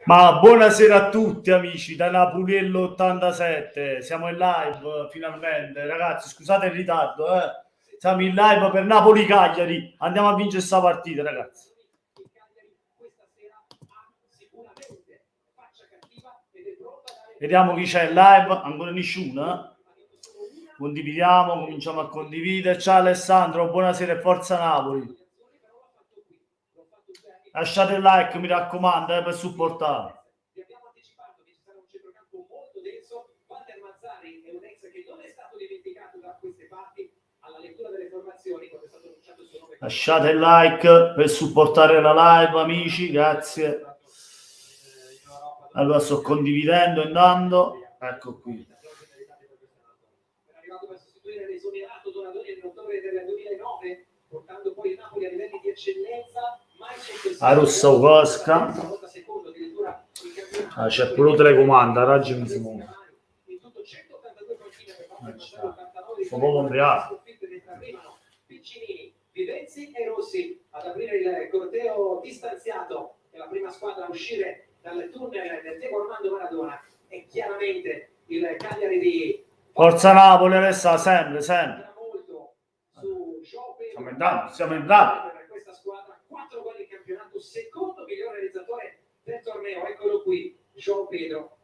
Ma buonasera a tutti amici da Napuriello 87, siamo in live finalmente, ragazzi scusate il ritardo, siamo in live per Napoli-Cagliari, andiamo a vincere questa partita ragazzi. Vediamo chi c'è in live, ancora nessuno, condividiamo, cominciamo a condividere. Ciao Alessandro, buonasera e forza Napoli. Lasciate il like, mi raccomando, per supportare. Lasciate il like per supportare la live, amici, grazie. Allora sto condividendo e andando, ecco qui. La rossa Ukosca, c'è pure la telecomanda, raggi mi si muove. Sono proprio ombriaco. Vivenzi e Rossi ad aprire il corteo distanziato e la prima squadra a uscire dal tunnel del Diego Armando Maradona e chiaramente il Cagliari di Forza Napoli resta sempre siamo entrati per questa squadra 4 gol in campionato, secondo miglior realizzatore del torneo, eccolo qui João Pedro,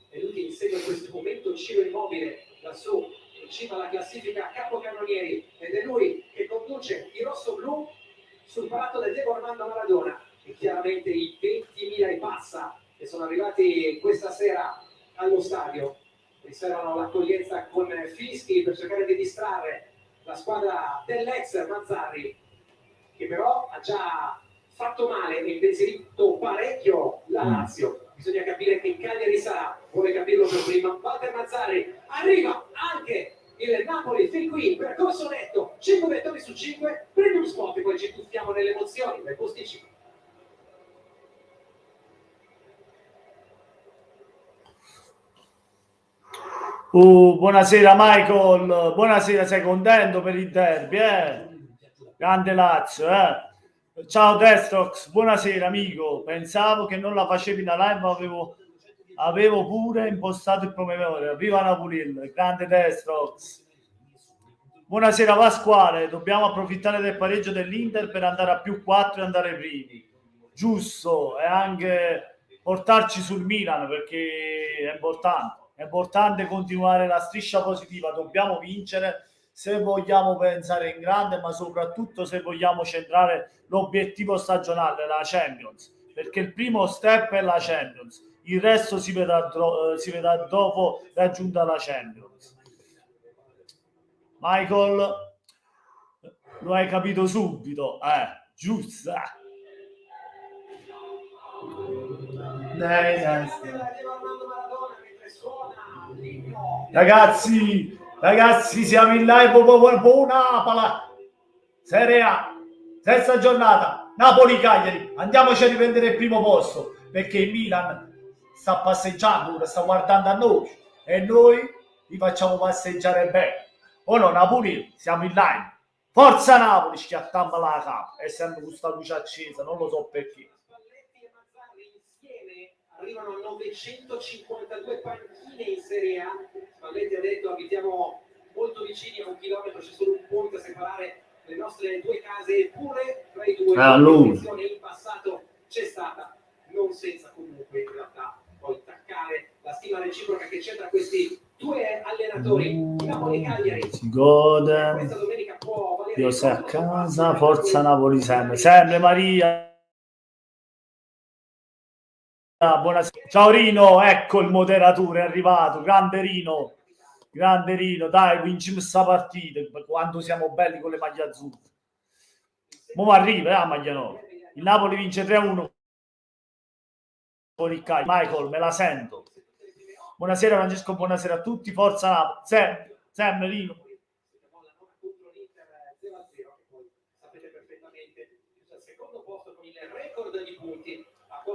e lui che insegue in questo momento Ciro Immobile lassù in cima alla classifica capocannonieri, ed è lui che conduce i rossoblù sul prato del Diego Armando Maradona, e chiaramente i 20.000 e passa che sono arrivati questa sera allo stadio riservano l'accoglienza con fischi per cercare di distrarre la squadra dell'ex Mazzarri, che però ha già fatto male e impensierito parecchio la Lazio. Bisogna capire che Cagliari sarà, vuole capirlo per prima. Walter Mazzarri, arriva anche il Napoli fin qui, percorso netto, 5 vettori su 5, prendi uno spot e poi ci tuffiamo nelle emozioni del posticino. Buonasera Michael, buonasera, sei contento per il derby, Grande Lazio, Ciao Destrox, buonasera amico, pensavo che non la facevi in live, avevo pure impostato il promemoria. Viva Napoli, grande Destrox. Buonasera Pasquale, dobbiamo approfittare del pareggio dell'Inter per andare a più 4 e andare primi. Giusto, e anche portarci sul Milan perché è importante continuare la striscia positiva, dobbiamo vincere se vogliamo pensare in grande, ma soprattutto se vogliamo centrare l'obiettivo stagionale, la Champions, perché il primo step è la Champions, il resto si vedrà dopo raggiunta la Champions. Michael, lo hai capito subito, giusto. Ragazzi, siamo in live Napoli, Serie A, terza giornata, Napoli-Cagliari, andiamoci a riprendere il primo posto, perché il Milan sta passeggiando, sta guardando a noi, e noi li facciamo passeggiare bene. O no, Napoli, siamo in live. Forza Napoli, schiattamma la capa, è sempre questa luce accesa, non lo so perché. Arrivano a 952 panchine in Serie A. Spalletti ha detto abitiamo molto vicini a 1 chilometro, c'è solo un ponte a separare le nostre due case, eppure tra i due l'attenzione in passato c'è stata, non senza comunque in realtà poi attaccare la stima reciproca che c'è tra questi due allenatori. Napoli Cagliari si gode, questa domenica può valere io sei a casa, forza Napoli sempre Maria. Buonasera. Ciao Rino, ecco il moderatore è arrivato, grande Rino, dai, vinciamo questa partita, quando siamo belli con le maglie azzurre. Mo arriva la maglia 9. Il Napoli vince 3-1 con il Cagliari. Michael, me la sento. Buonasera Francesco, buonasera a tutti, forza Napoli. Sempre Rino.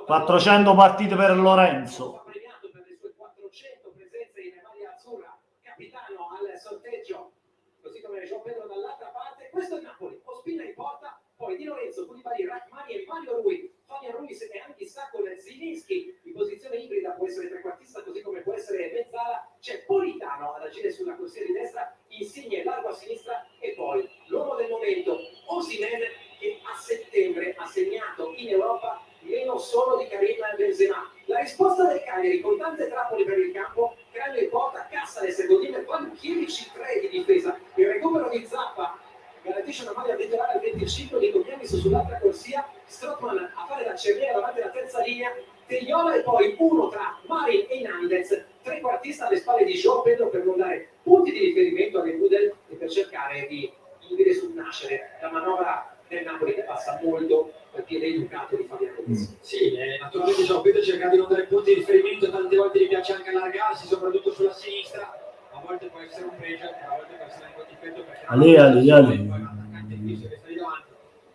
400 partite per Lorenzo. Premiato per le sue 400 presenze in maglia azzurra, capitano al sorteggio, così come João Pedro dall'altra parte. Questo è il Napoli, Ospina in porta, poi Di Lorenzo, Koulibaly, Rachmani e Mario Rui Fabian Ruiz e anche Sacco Zilinski in posizione ibrida, può essere trequartista così come può essere mezzala. C'è Politano ad agire sulla corsia di destra, Insigne largo a sinistra e poi l'uomo del momento Osimhen, che a settembre ha segnato in Europa meno solo di Karim Benzema. La risposta del Cagliari con tante trappole per il campo, creando in porta Cassales, Godin, Panchierici 3 di difesa. Il recupero di Zappa garantisce una maglia titolare al 25, Nico Pianis sull'altra corsia, Strootman a fare da cerniera davanti alla terza linea, Tegliola e poi uno tra Marin e Nandez, trequartista alle spalle di João Pedro per non dare punti di riferimento alle Budel e per cercare di indire sul nascere la manovra del Napoli che passa molto per piede educato di Fabiano Ruiz. Sì, naturalmente João Pedro cerca di non dare punti di riferimento, tante volte gli piace anche allargarsi, soprattutto sulla sinistra. A volte può essere un pregio, a volte può essere un difetto perché l'attaccante fisso che sta lì davanti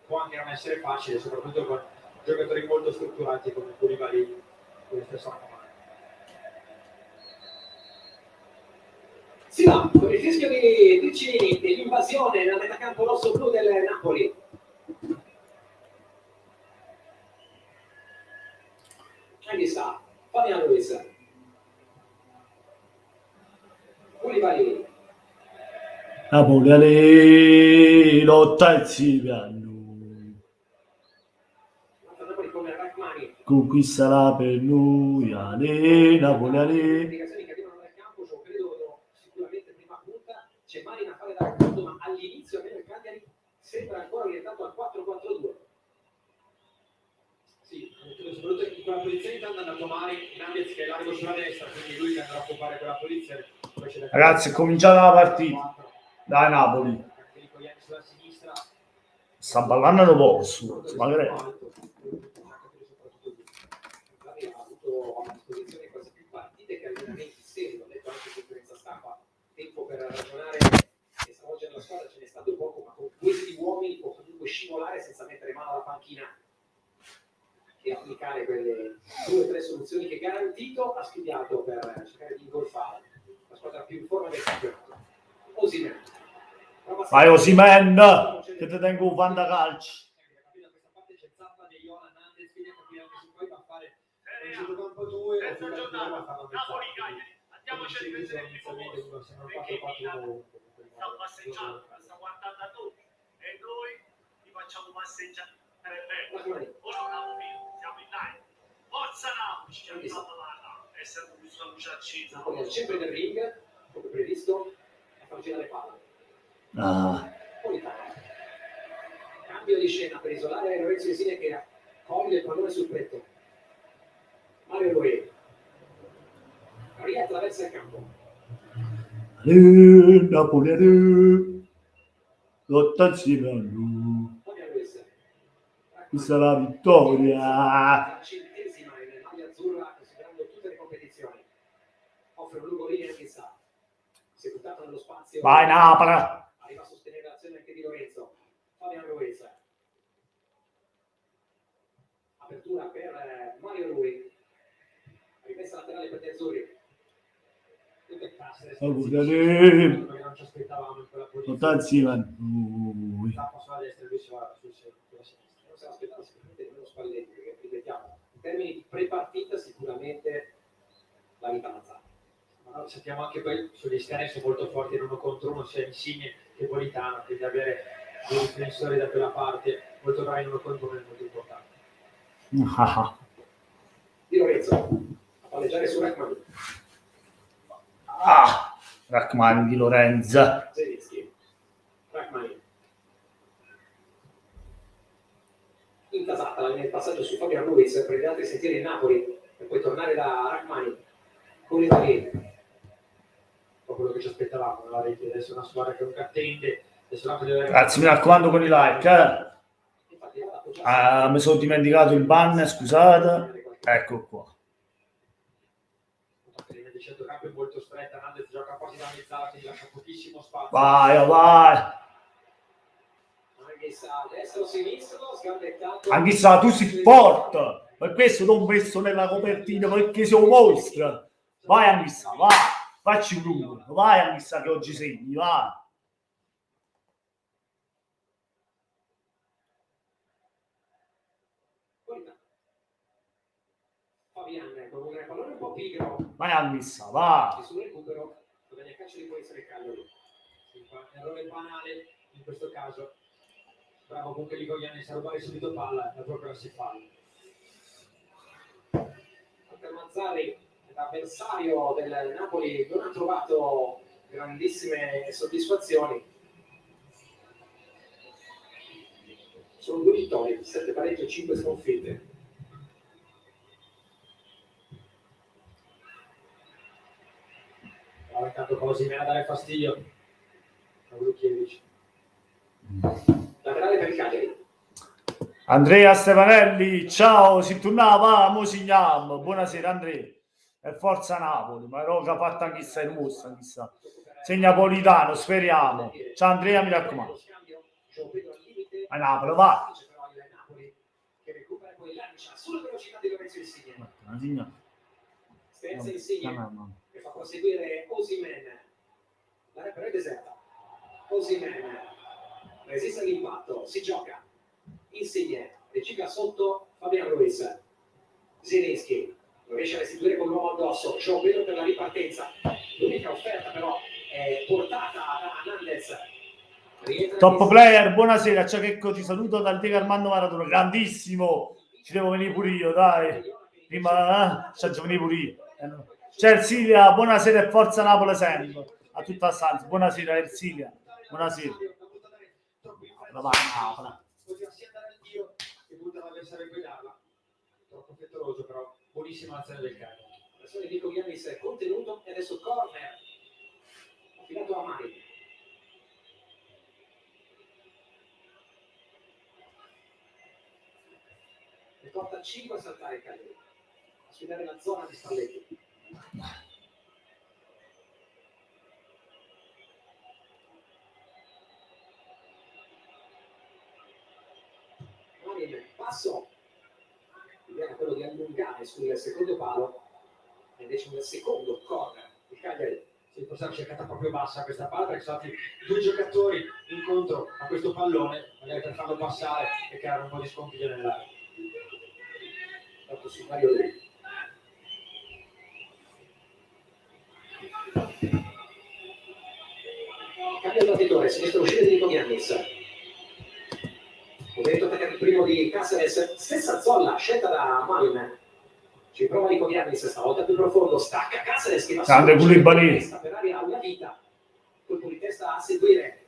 può anche non essere facile, soprattutto con giocatori molto strutturati come Koulibaly o lo stesso Amara. Si va con il fischio di Piccinini e l'invasione nel metacampo rosso-blu del Napoli. Anche sa, Fabian Ruiz, Koulibaly, Napoli lotta insieme a noi, Napoli come Rachmani. conquisterà per noi, Ale, Napoli, Ale. Indicazioni che arrivano dal campo, João Pedro sicuramente prima punta, c'è Marin a fare da racconto, ma all'inizio almeno il Cagliari sembra ancora orientato al 4-4-2. Sì, soprattutto in quella posizione sta andando Marin, Nandez che è largo sulla destra, quindi lui che andrà a occupare quella posizione. Ragazzi, è cominciata la partita. Dai Napoli. Sulla sinistra. Sta ballando da posto, magari. Ha avuto a disposizione quasi più partite che allenamenti seri, ho detto anche in conferenza stampa, tempo per ragionare e stravolgere la squadra ce n'è stato poco, ma con questi uomini può comunque scivolare senza mettere mano alla panchina e applicare quelle 2 o 3 soluzioni che garantito ha studiato per cercare di ingolfare la squadra più in forma del campionato. Osimhen. Vai Osimhen, che ti tengo un fantacalcio. Questa parte c'è Zappa, Tegliola, Nandez, quindi capire anche se poi va a fare un centrocampo 2 o Terza giornata, Napoli-Cagliari, andiamoci a rivedere il primo posto, perché il Milan sta passeggiando, sta guardando a tutti e noi li facciamo passeggiare bene. Ora Napoli, siamo in live. Forza Napoli, ci siamo là, e siamo sulla luce accesa. Napoli al centro del ring, come previsto, a far girare palla. Politano. Cambio di scena per isolare Lorenzo Insigne che coglie il pallone sul petto. Mario Rui riattraversa il campo. Ale, Napoli, Ale. Lotta insieme a noi. Fabian Ruiz. Questa è la vittoria. La 100ª in maglia azzurra, considerando tutte le competizioni. Offre un lungo linea che sa. Si è buttato nello spazio. Vai Napoli. Arriva a sostenere l'azione anche di Lorenzo. Fabian Ruiz. Apertura per Mario Rui. Rimessa laterale per gli azzurri. Napoli, Ale. non ci aspettavamo in quella posizione. Lotta insieme a noi. Zappa sulla destra e lui sulla sinistra. Non se l'aspettava sicuramente nemmeno Spalletti, perché ripetiamo, in termini di pre-partita sicuramente la vita Mazzara. Ma sappiamo anche poi sugli esterni sono molto forti in 1 contro 1, sia Insigne che Politano, quindi avere 2 difensori da quella parte molto bravi in 1 contro 1 è molto importante. Di Lorenzo a palleggiare su Rachmani. Rachmani di Lorenzo. Zelinski. Rachmani. Intasata la linea di passaggio su Fabian Ruiz per gli altri sentieri in Napoli per poi tornare da Rachmani. Koulibaly. Po' quello che ci aspettavamo, la rete adesso è una squadra che non attende, adesso Napoli deve... Ragazzi, mi raccomando con i like. Infatti va ad appoggiarsi. Mi sono dimenticato il ban, scusate. Ecco qua. La linea di centrocampo è molto stretta, Nandez gioca quasi da mezzala, quindi lascia pochissimo spazio. Vai. Anghissa destro sinistro, sgambettato. Anghissa, tu sei forte. Per questo non messo nella copertina, perché sei un mostro. Vai Anghissa, vai. Facci un numero. Vai Anghissa che oggi segni, vai. Fabian con un pallone un po' pigro. Vai a missa, va. E sul recupero dove il calcio di può essere Cagliari. Errore banale in questo caso. Bravo comunque Ligoiannis a rubare subito palla e proprio si fa. Walter Mazzarri, l'avversario del Napoli, non ha trovato grandissime soddisfazioni. Sono 2 vittorie, 7 pareggi e 5 sconfitte. Allora, intanto Osimhen a dare fastidio a Lukiewicz. Laterale per il Cagliari. Andrea Stefanelli, ciao, si tornava, mo signiamo. Buonasera Andrea. E forza Napoli, ma roga fatta anche sta in mostra, chissà. Segna Politano, speriamo. Ciao Andrea, mi raccomando. A Napoli, va. Che recupera poi lancia sulla velocità di Lorenzo Insigne. Stenza No. Insigne che fa proseguire Osimhen. L'area però è deserta. Osimhen resiste all'impatto, si gioca. Insigne ricicla sotto Fabian Ruiz. Zielinski non riesce a restituire con l'uomo addosso. Joe Pedro per la ripartenza. L'unica offerta però è portata da Hernandez. Top player, buonasera, ciao Checco, ti saluto dal Diego Armando Maradona, grandissimo, ci devo venire pure io, dai, prima ci devo venire pure io. C'è Ersilia, buonasera e forza Napoli sempre, a tutta la stanza, buonasera Ersilia, buonasera. La va a Napoli. Poteva sia andare al tiro che butta l'avversario e guidarla. Troppo frettoloso però, buonissima l'azione del Cagliari. L'azione di Ligoiannis è contenuto e adesso corner affidato a Mari. Ne porta 5 a saltare il Cagliari a sfidare la zona di Spalletti. Marin, passo, l'idea è quello di allungare sul secondo palo e invece nel secondo corner il Cagliari. Si può stare cercata proprio bassa questa palla perché sono stati 2 giocatori incontro a questo pallone, magari per farlo passare e creare un po' di scompiglio nell'area. Fatto su Mario Lui. Cambia il battitore, sinistro uscita di Ligoiannis. Movimento attaccato il primo di Cáceres, stessa zolla scelta da Malin. Ci prova Ligoiannis, stavolta più profondo, stacca Cáceres che va Grande Koulibaly. per aria alla vita. Colpo di testa a seguire.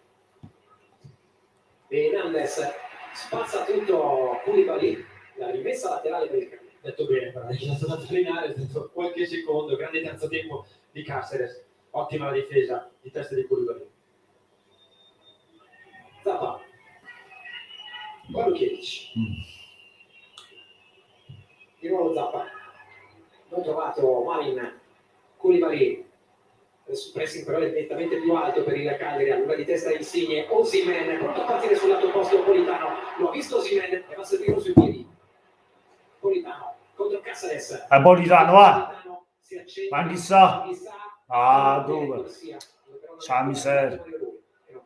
Hernandez spazza tutto Koulibaly, la rimessa laterale per il Cagliari. Detto bene, però è stato da frenare dentro qualche secondo, grande terzo tempo di Cáceres, ottima la difesa di testa di Koulibaly. Zappa. Lukiewicz. Di nuovo Zappa. Non trovato Malin. Koulibaly. Adesso pressing però è nettamente più alto per il Cagliari, allora di testa Insigne. Osimhen pronto a partire sul lato opposto Politano. Lo ha visto Osimhen e va a servirlo sui piedi. Politano contro Cáceres. Politano, va. Si accende. Ma chissà. Ah, dove? C'ha miseria.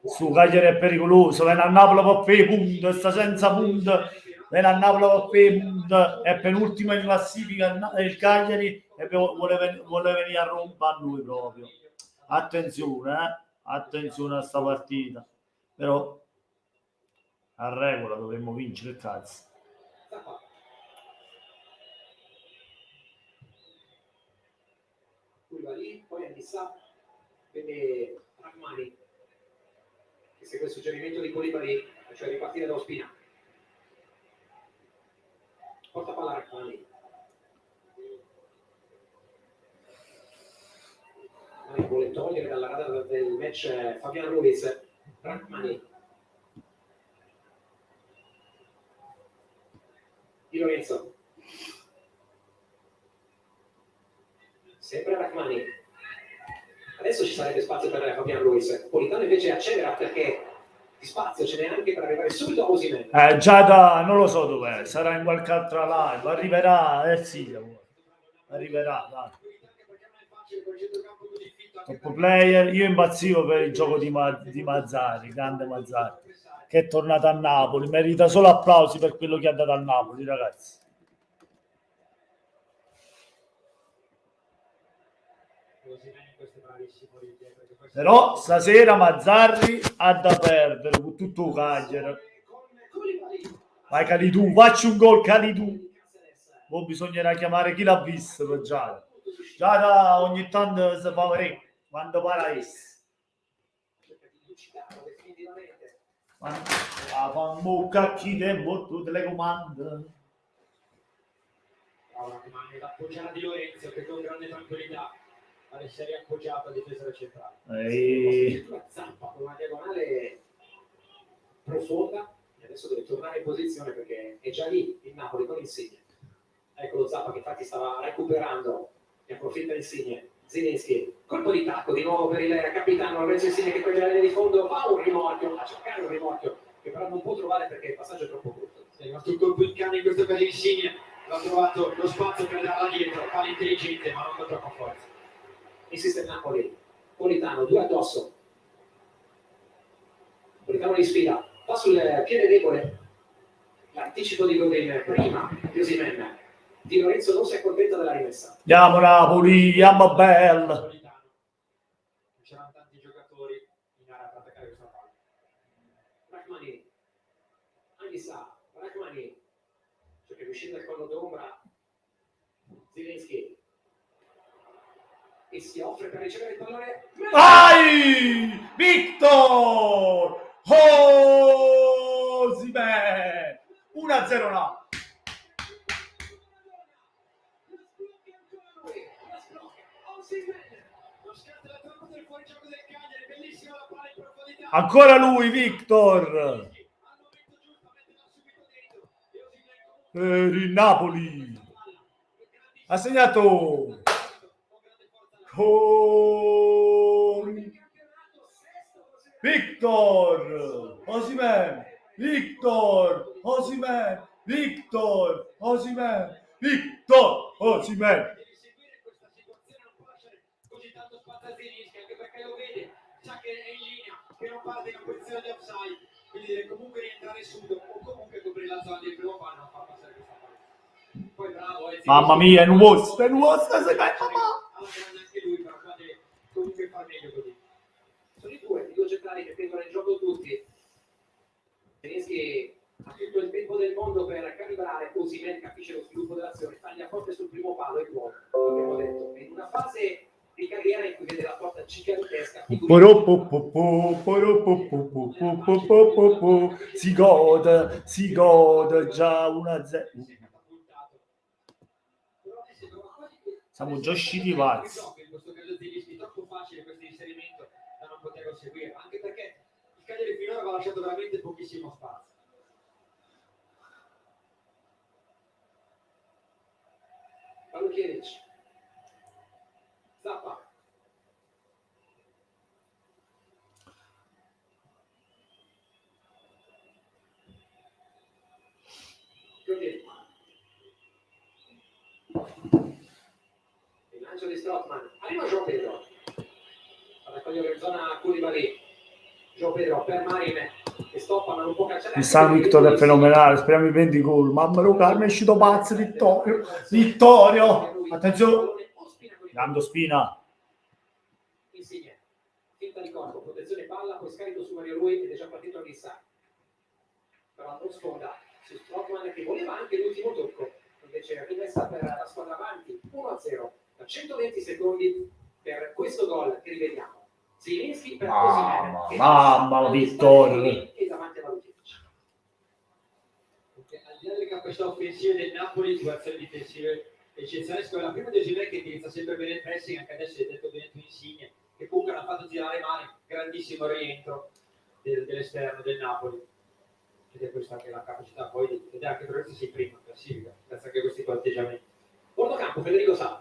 Su Cagliari è pericoloso, viene a Napoli per fare punto, sta senza punto, viene a Napoli per fare punto, è penultimo in classifica il Cagliari e vuole venire a rompere a noi proprio. Attenzione, attenzione a sta partita, però a regola dovremmo vincere il cazzo. Poi Anissa vede Rachmani che segue il suggerimento di Koulibaly, cioè ripartire da Ospina. Porta palla Rachmani. Vuole togliere dalla radar del match Fabian Ruiz. Rachmani. Di Lorenzo. Sempre Rachmani. Adesso ci sarebbe spazio per Fabian Ruiz. Politano invece accelera perché di spazio ce n'è anche per arrivare subito a Osimhen. Già non lo so dov'è, sarà in qualche altra live, arriverà Ersilia. Arriverà, dai. Top player, io impazzivo per il gioco di Mazzarri, grande Mazzarri, che è tornato a Napoli, merita solo applausi per quello che ha dato al Napoli, ragazzi. Questo è bravissimo, Però stasera Mazzarri ha da perdere con tutto il Cagliari. Vai Calidou, facci un gol Calidou. Poi bisognerà chiamare chi l'ha visto per già ogni tanto si fa vedere quando para es. Ma fa un bocca chi tempo tutte le comande. Da appoggiare di Lorenzo che con grande tranquillità adesso è riappoggiato a difesa del centrale. Zampa con una diagonale profonda e adesso deve tornare in posizione perché è già lì il Napoli con Insigne. Eccolo Zappa che infatti stava recuperando, ne approfitta Insigne. Zielinski, colpo di tacco di nuovo per il capitano Lorenzo Insigne che prende la linea di fondo, fa un rimorchio, a cercare un rimorchio che però non può trovare perché il passaggio è troppo brutto. È rimasto un colpo in canna in questo caso Insigne, l'ha trovato lo spazio per darla dietro, palla intelligente ma non con troppa forza. Insiste il Napoli, Politano, 2 addosso. Politano di sfida, va sul piede debole, l'anticipo di Godin, prima di Osimhen. Di Lorenzo non si accontenta della rimessa. Andiamo Napoli, andiamo bella. C'erano tanti giocatori in area per attaccare questa palla. Rachmani, Anissa, Rachmani, cioè che uscendo dal collo d'ombra, Zielinski, e si offre per ricevere il pallone. Vai! Victor! Osimhen! 1-0 no. Ancora lui, Victor. Per il Napoli. Ha segnato. Victor Osimhen. Victor Osimhen. Victor Osimhen. Victor Osimhen. Sa che è in linea, che non parte in posizione di offside, quindi deve comunque rientrare subito o comunque coprire la zona del primo palo, non fa passare questa palla. Poi bravo, Mamma mia, è un mostro, se alla grande anche lui, però qua deve comunque far meglio così. Sono i due centrali che tengono in gioco tutti. Zielinski ha tutto il tempo del mondo per calibrare, Osimhen capisce lo sviluppo dell'azione, taglia forte sul primo palo e buono, l'abbiamo detto, in una fase di carriera in cui vede la porta gigantesca. Si gode già 1-0. Siamo già usciti pazzi. In questo caso Zielinski troppo facile questo inserimento da non poterlo seguire, anche perché il Cagliari finora aveva lasciato veramente pochissimo spazio. Palukiewicz, Zappa, il lancio di Strootman, arriva João Pedro a raccogliere in zona Koulibaly. João Pedro per Marine che stoppa ma non può cacciare. Il San Victor è fenomenale, speriamo i 20 gol. Mamma mia, Carmen è uscito pazzo, Vittorio. Attenzione, dando Spina. Insigne, finta di corpo, protezione palla, poi scarico su Mario Rui ed è già partito a Ghissà. Però non sfonda su Strootman che voleva anche l'ultimo tocco, invece rimessa per la squadra avanti, 1-0, da 120 secondi per questo gol che rivediamo. Zielinski per Osimhen. Mamma, Vittorio. E davanti a Palukiewicz. Al di là delle capacità offensive del Napoli, situazioni difensive eccezionali, la prima di Osimhen che utilizza sempre bene il pressing, anche adesso è detto bene tu Insigne, che comunque l'ha fatto girare male, grandissimo rientro dell'esterno del Napoli. Ed è questa anche la capacità poi di vedere anche per questo si prima classifica, grazie anche a questi atteggiamenti. Portocampo, Federico Sa.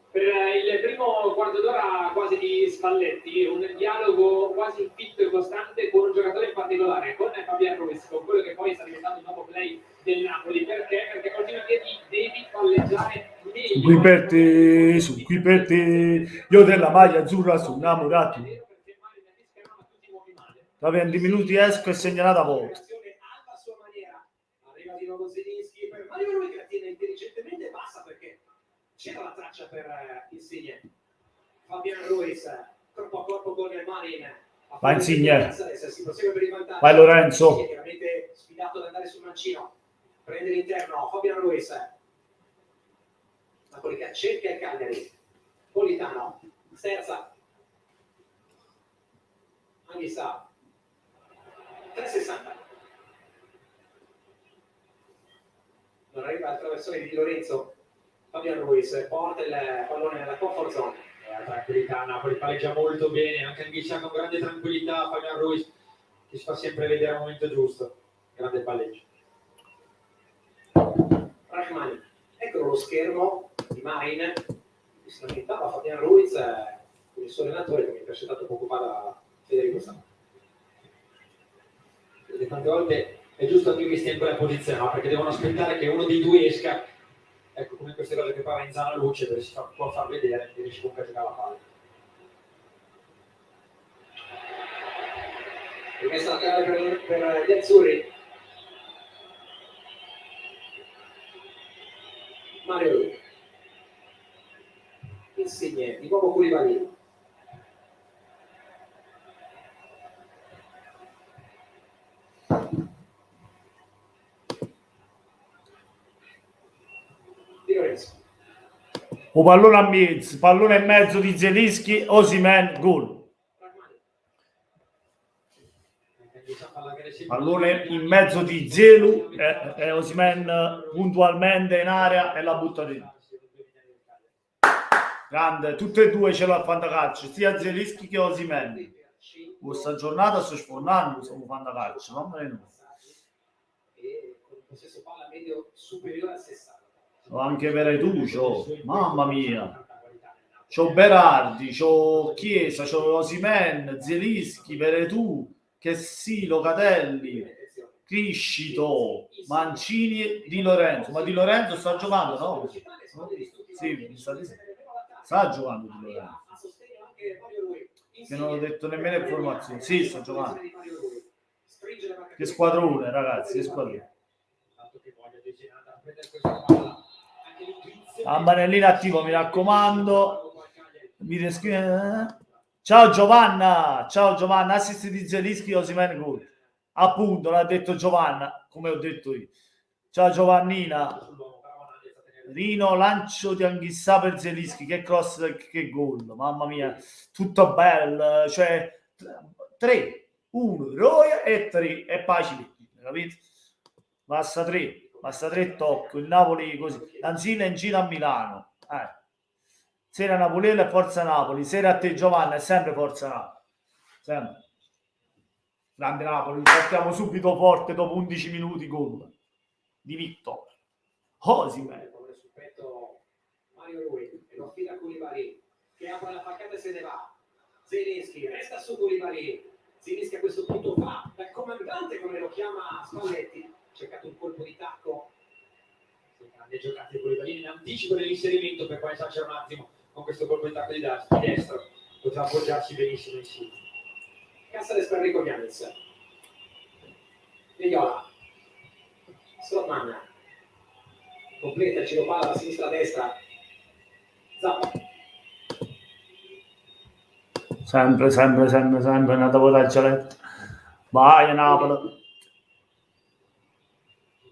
Per il primo quarto d'ora quasi di Spalletti, un dialogo quasi fitto e costante con un giocatore in particolare, con Fabian Ruiz, con quello che poi sta diventando il nuovo play del Napoli. Perché? Perché con i piedi devi palleggiare meglio. Qui per te, io della maglia azzurra sono innamorato. Da 20 minuti esco e segnalata a volta. Alla sua maniera, arriva di nuovo Zielinski per Mario Rui che la tiene intelligentemente bassa perché c'era la traccia per Insigne. Fabian Ruiz, corpo a corpo con Marin. Va Insigne. Si prosegue per il vantaggio. Vai Lorenzo. Insigne, chiaramente sfidato ad andare sul mancino. Prende l'interno, Fabian Ruiz. Napoli che cerca il Cagliari. Politano, Sterza. Anghissà. 3,60. Non arriva al traversone di Di Lorenzo. Fabian Ruiz porta il pallone nella comfort zone. Tranquillità, Napoli pareggia molto bene, anche Anghissà con grande tranquillità. Fabian Ruiz che si fa sempre vedere al momento giusto. Grande palleggio. Rachmani, eccolo lo schermo di Marin. Si lamentava Fabian Ruiz, il suo allenatore che mi ha intercettato poco fa da Federico Sala. Perché tante volte è giusto anche che stia in quella posizione, no? Perché devono aspettare che uno dei due esca. Ecco, come queste cose che parla in zona luce, dove si può far vedere e riesce comunque a giocare la palla. Rimessa laterale per gli azzurri. Mario Rui. Insigne, di nuovo Koulibaly. Di Lorenzo. Un pallone a mezzo, pallone e mezzo di Zelinski, Osimhen, gol. Pallone in mezzo di Zelu e Osimhen puntualmente in area e la butta dentro. Grande, tutte e due ce l'ha al fantacalcio, sia Zelinski che Osimhen. Questa giornata sto sfornando, siamo fantacalcio, mamma mia. E con un possesso palla medio superiore al 60. Anche Veretuccio, mamma mia. C'ho Berardi, c'ho Chiesa, c'ho Osimhen, Zelinski, Veretù, Chessy, Locatelli, Criscito, Mancini, Di Lorenzo. Ma Di Lorenzo sta giocando, no? Sì, mi sa di sì. Sta giocando Di Lorenzo. Che non ho detto nemmeno informazioni. Sì, sta giocando. Che squadrone, ragazzi, che squadrone. Campanellina attivo, mi raccomando. Ciao Giovanna, assist di Zelinski, Osimhen gol. Appunto, l'ha detto Giovanna, come ho detto io. Ciao Giovannina. Rino, lancio di Anghissà per Zelinski, che cross, che gol, mamma mia, tutto bello, cioè 3, 1, Roia e 3, e pace, capito? Basta 3 tocco, il Napoli così, Lanzina in giro a Milano, sera Napolele e Forza Napoli, sera a te Giovanna è sempre Forza Napoli, sempre. Grande Napoli, partiamo subito forte dopo 11 minuti gol di vittoria. Osimhen. Mario Rui e lo affida a Koulibaly che apre la paccata e se ne va. Zelinski resta su Koulibaly. Zelinski a questo punto fa da comandante, come lo chiama Spalletti. Ha cercato un colpo di tacco. Grande giocata di Koulibaly in anticipo dell'inserimento per poi esagerare un attimo con questo colpo di tacco di destro. Poteva appoggiarsi benissimo insieme. Caceres per Rico Giannis. Viola. Strootman. Completa il giro palla da sinistra a destra. Zappa. Sempre una tavolaggialetta. Vai Napoli.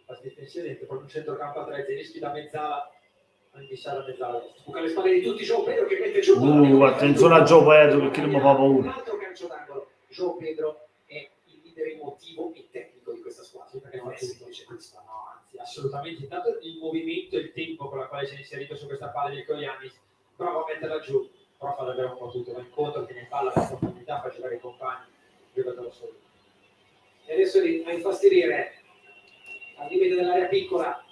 La difensione dentro, proprio un centrocampo a 3, Zelinski da mezzala, Anghissà da mezzala. Sbuca le spalle di tutti, João Pedro che mette giù. Attenzione a João Pedro perché non mi fa paura. Un altro calcio d'angolo. João Pedro è il leader emotivo e tecnico di questa squadra. Perché non dice questo, no, anzi, assolutamente. Intanto il movimento e il tempo con la quale si è inserito su questa palla di Giannis, prova a metterla giù, però fa davvero un po' tutto, va incontro, tiene in palla, fa profondità, fa giocare i compagni, gioca da solo. E adesso a infastidire al limite dell'area piccola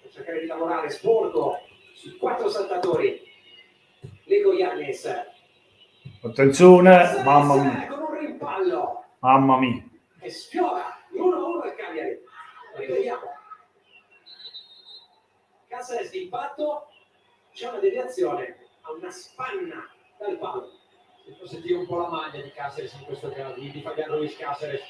per cercare di lavorare sporco sui 4 saltatori. Lego Giannis. Attenzione, mamma mia. Con un rimpallo. Mamma mia. E sfiora l'1-1 al Cagliari. Rivediamo. Caceres di impatto, c'è una deviazione, ha una spanna dal palo. Si può sentire un po' la maglia di Caceres in questo caso, di Fabian Ruiz Caceres,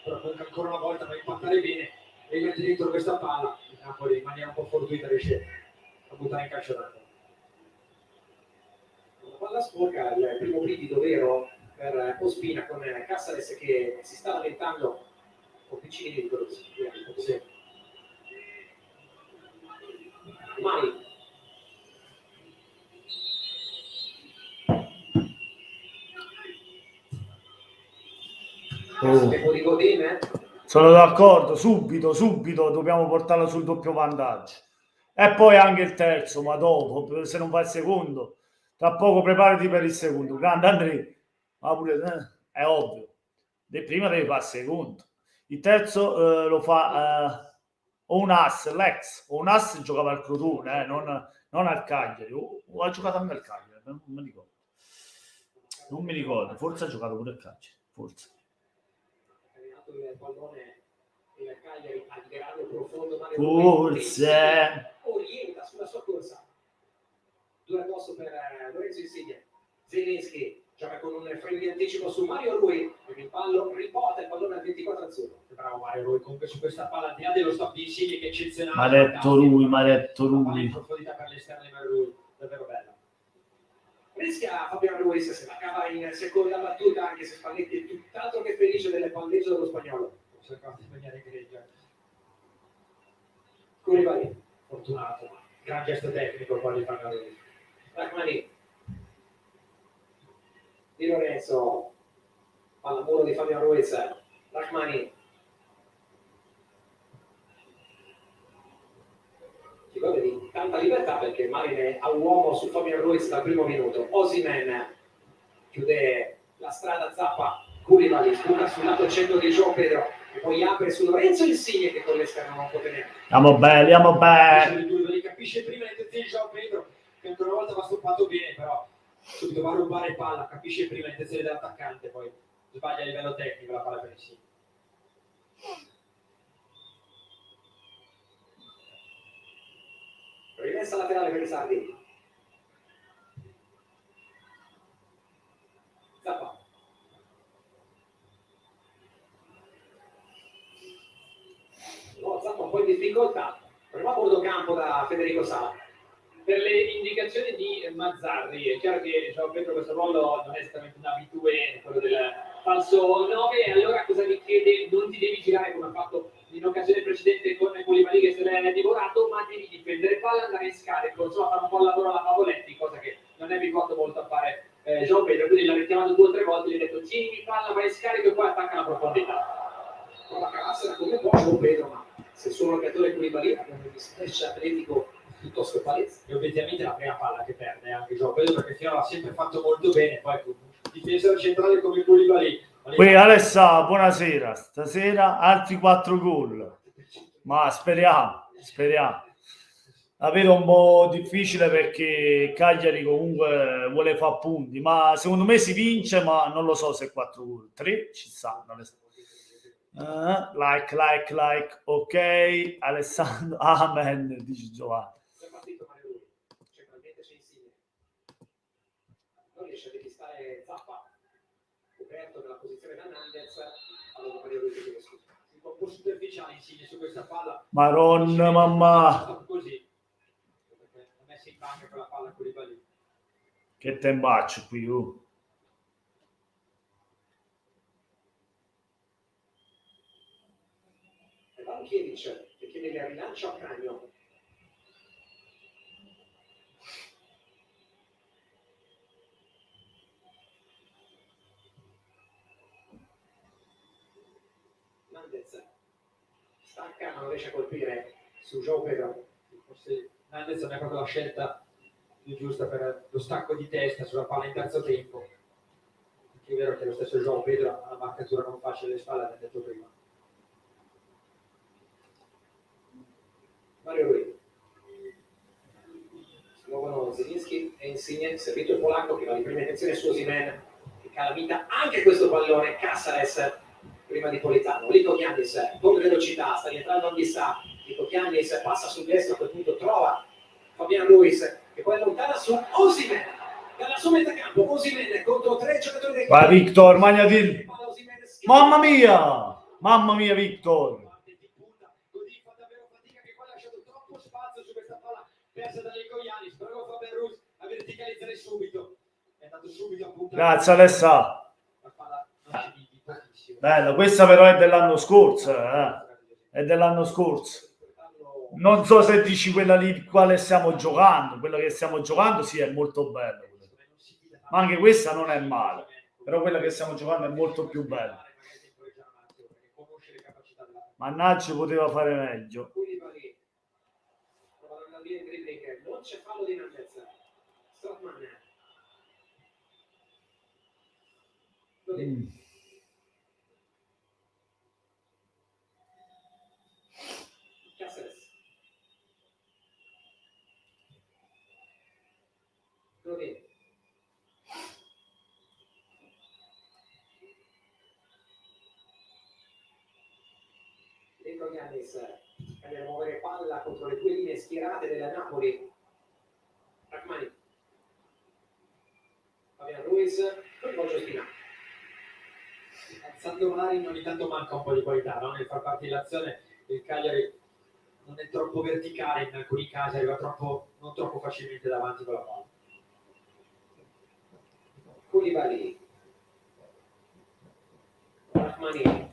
però comunque ancora una volta non impattare bene e mette dentro questa palla. Il Napoli in maniera un po' fortuita riesce a buttare in calcio d'angolo. Una palla sporca, il primo brivido vero per Ospina con Casares che si sta lamentando con piccini di quello che si sì. Mani. Oh. Di Godine. Sono d'accordo, subito dobbiamo portarlo sul doppio vantaggio. E poi anche il terzo, ma dopo, se non fa il secondo, tra poco preparati per il secondo. Grande Andrea, ma pure, è ovvio, prima devi fare il secondo. Il terzo lo fa o un ass, l'ex, o un ass giocava al Crotone, non al Cagliari, o ha giocato anche al Cagliari, non mi ricordo. Non mi ricordo, forse ha giocato pure al Cagliari, forse. Il pallone il Cagliari al grado profondo, forse orienta sulla sua corsa, due addosso per Lorenzo Insigne. Zelinski gioca con un freno di anticipo su Mario Rui, il pallo riporta il pallone al 24 azzurro. Bravo Mario Rui, comunque su questa palla al di là dello stop di Insigne che è eccezionale, Maretto Rui in profondità per l'esterno di Mario Rui, davvero bella. Rischia Fabian Ruiz, se la cava in seconda battuta, anche se Spalletti è tutt'altro che felice del palleggio dello spagnolo. Cercava di mangiare Greggia. Koulibaly, Fortunato, gran gesto tecnico poi di Fabian Ruiz. Rachmani, Di Lorenzo, palla muro di Fabian Ruiz, Rachmani. Ci gode di tanta libertà perché Marine ha uomo su Fabian Ruiz dal primo minuto. Osimhen chiude la strada, Zappa, Koulibaly sputa sul lato centro di João Pedro e poi apre su Lorenzo Insigne che con l'esterno non può tenere. Andiamo bene. Capisce prima l'intenzione di João Pedro che ancora una volta va stoppato bene, però subito va a rubare palla, capisce prima l'intenzione dell'attaccante, poi sbaglia a livello tecnico la palla per Insigne. Rimessa laterale per i sardi. Zappa. No, Zappa un po' in difficoltà. Prima bordo campo da Federico Sala. Per le indicazioni di Mazzarri, è chiaro che João Pedro questo ruolo non è esattamente un abitué, quello del falso 9, e allora cosa mi chiede? Non ti devi girare come ha fatto in occasione precedente con Koulibaly che se l'è divorato, ma devi difendere palla, andare in scarico, insomma fare un po' il lavoro alla Pavoletti, cosa che non è abituato molto a fare João Pedro, quindi l'ha richiamato 2 o 3 volte, gli ha detto tieni palla, vai in scarico e poi attacca la profondità. Prova a cavarsela come può João Pedro, ma se il suo marcatore Koulibaly abbiamo un splash atletico piuttosto palese. E obiettivamente la prima palla che perde anche João Pedro perché finora l'ha sempre fatto molto bene, poi difesa centrale come Koulibaly. Qui Alessà, buonasera, stasera altri 4 gol, ma speriamo. La vedo un po' difficile perché Cagliari comunque vuole fare punti, ma secondo me si vince, ma non lo so se 4 gol, 3 ci stanno. Like, ok, Alessandro, amen, dice Giovanni. Centralmente c'è Insigne. Non riesce a depistare Zappa, coperto nella posizione da Nandez. Allora Mario Rui che un po' superficiale Insigne su questa palla. Maronna, mamma. Così. Perché ha messo in banca quella palla a Koulibaly. Che tembaccio qui, Banchieric che chiede il rilancio a Cragno. Nandez stacca ma non riesce a colpire su João Pedro. Forse Nandez non è proprio la scelta più giusta per lo stacco di testa sulla palla in terzo tempo. È vero che lo stesso João Pedro ha una marcatura non facile alle spalle, l'abbiamo detto prima. Mario Rui. Si muovono Zelinski e Insigne, servito il polacco che va di prima intenzione su Osimhen, che calamita anche questo pallone. Casares prima di Politano. Lico Chianis con velocità, sta rientrando Anghissà. Lico Chianis passa sul destro, a quel punto trova Fabian Ruiz che poi allontana su Osimhen. Dalla sua metà campo, Osimhen contro 3 giocatori del vai Victor, magnati. Mamma mia Victor. Così fa davvero fatica che qua ha lasciato troppo spazio su questa palla persa da Lico Chianis. Prova Fabian Ruiz a verticalizzare subito. andato subito a puntare. Grazie Alessa. La palla nasce di pochissimo. Bella, questa però è dell'anno scorso, è dell'anno scorso. Non so se dici quella lì quale stiamo giocando, quella che stiamo giocando sì è molto bella, ma anche questa non è male, però quella che stiamo giocando è molto più bella. Mannaggia, poteva fare meglio. Koulibaly. Prova ad andare via il dribbling. Non c'è fallo di Hernandez. Strootman. Cáceres. Godin. Dentro Giannis, cambia a muovere palla contro le due linee schierate della Napoli. Rachmani. Fabian Ruiz, coinvolge Ospina. Alzando Marin ogni tanto manca un po' di qualità, no? Nel far parte dell'azione il Cagliari non è troppo verticale, in alcuni casi arriva non troppo facilmente davanti con la palla. Koulibaly. Rachmani.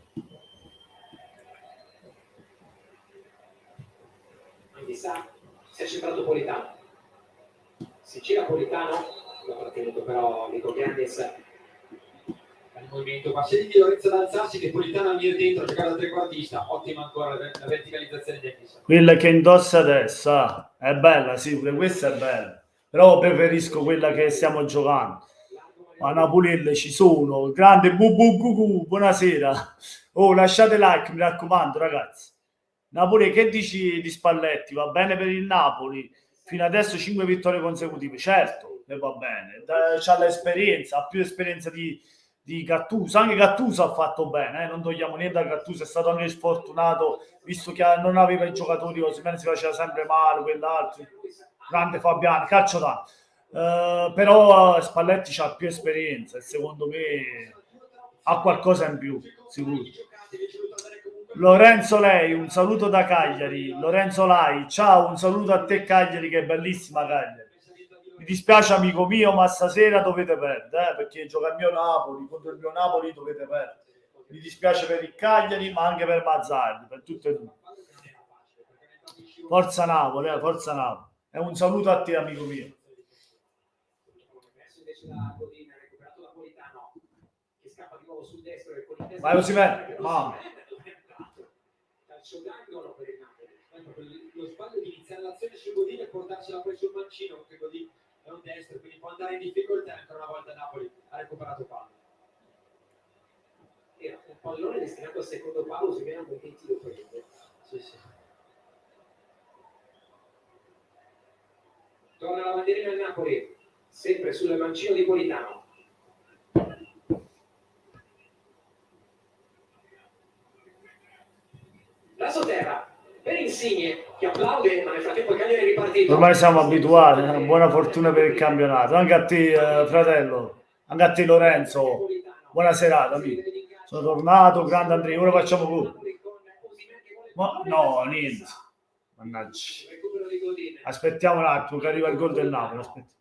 Sa, si è centrato Politano, si gira Politano, l'ha trattenuto però Nico Giannis. Il movimento Bassini di Lorenzo ad alzarsi, che Politano a venire dentro a giocare da trequartista, ottima ancora la verticalizzazione di Giannis. Quella che indossa adesso è bella, sì, pure questa è bella, però preferisco quella che stiamo giocando. A Napoli ci sono, grande buonasera. Oh, lasciate like, mi raccomando ragazzi. Napoli, che dici di Spalletti? Va bene per il Napoli? Fino adesso 5 vittorie consecutive, certo, e va bene. C'ha l'esperienza, ha più esperienza di Gattuso. Anche Gattuso ha fatto bene, non togliamo niente da Gattuso, è stato anche sfortunato, visto che non aveva i giocatori, Osimhen si faceva sempre male, quell'altro. Grande Fabiano, calcio tanto. Però Spalletti ha più esperienza e secondo me ha qualcosa in più, sicuro. Lorenzo Lei, un saluto da Cagliari. Lorenzo Lai, ciao, un saluto a te Cagliari, che è bellissima Cagliari. Mi dispiace amico mio, ma stasera dovete perdere, perché gioca il mio Napoli, contro il mio Napoli dovete perdere. Mi dispiace per il Cagliari, ma anche per Mazzarri, per tutte e due. Forza Napoli, forza Napoli. E un saluto a te amico mio. Recuperato da Politano, che scappa di nuovo sul destro e con il destro. Vai Osimhen, mamma. Calcio d'angolo per il Napoli. Lo sbaglio di iniziare l'azione su Godin e portarsela poi sul mancino, che Godin è un destro, quindi può andare in difficoltà. Ancora una volta Napoli ha recuperato palla. Era un pallone destinato al secondo palo, si viene a Montenti lo prende. Sì, sì. Torna la bandierina al Napoli, sempre sul mancino di Politano. La sotterra per Insigne che applaude, ma nel frattempo il Cagliari è ripartito. Ormai siamo abituati, buona fortuna per il campionato. Anche a te fratello, anche a te Lorenzo, buona serata amico. Sono tornato, grande Andrea, ora facciamo gol. Ma no, niente. Mannaggia. Aspettiamo un attimo che arriva il gol del Napoli. Aspetta.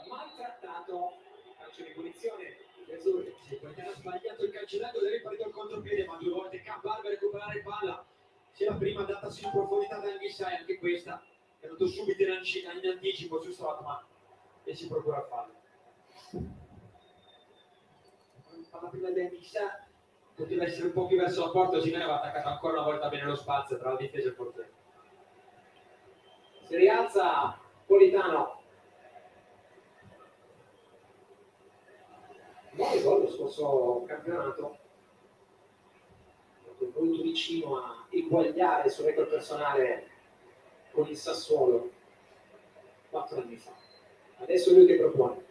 Maltrattato, calcio di punizione. Sì, perché ha sbagliato il calcio d'angolo, deve ripartito il contropiede, ma 2 volte K per recuperare palla. Sia la prima andata in profondità da Anghissà, e anche questa è andato subito in anticipo su Strootman e si procura fallo. Palla prima di Anghissà poteva essere un po' più verso la porta, Osimhen aveva attaccato ancora una volta bene lo spazio tra la difesa e il portiere. Si rialza Politano. 9 gol lo scorso campionato, molto vicino a eguagliare il suo record personale con il Sassuolo 4 anni fa. Adesso lui che propone.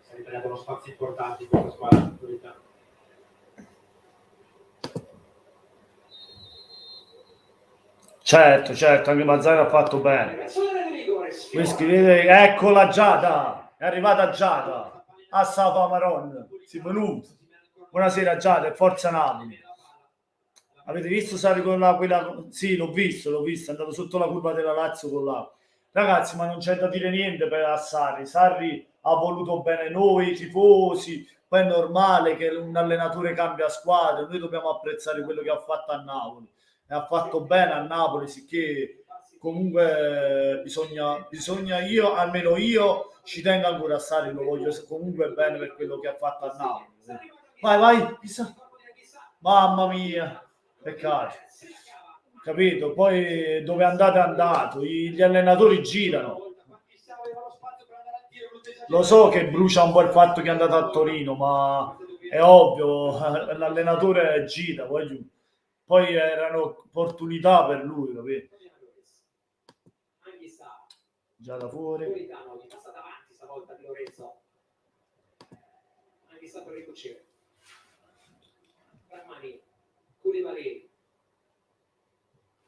Si è ritagliato uno spazio importante in questa squadra. Certo, anche Mazzara ha fatto bene. Voi scrivete, eccola Giada, è arrivata Giada. A Sapa Maron, si è venuto. Buonasera Giada, forza Napoli. Avete visto Sari con quella? Sì, l'ho visto, è andato sotto la curva della Lazio con la. Ragazzi, ma non c'è da dire niente per Sarri. Sarri ha voluto bene noi tifosi, poi è normale che un allenatore cambia squadra, noi dobbiamo apprezzare quello che ha fatto a Napoli e ha fatto bene a Napoli, sicché comunque bisogna almeno io ci tengo ancora a Sarri, lo voglio comunque bene per quello che ha fatto a Napoli. Vai, chissà. Mamma mia, peccato. Capito? Poi dove andate è andato, gli allenatori girano. Lo so che brucia un po' il fatto che è andato a Torino, ma è ovvio, l'allenatore gira, poi erano opportunità per lui, capito? Già da fuori. Gli passa davanti stavolta di Lorenzo. Anche sta per ricucire. Rachmani, Koulibaly.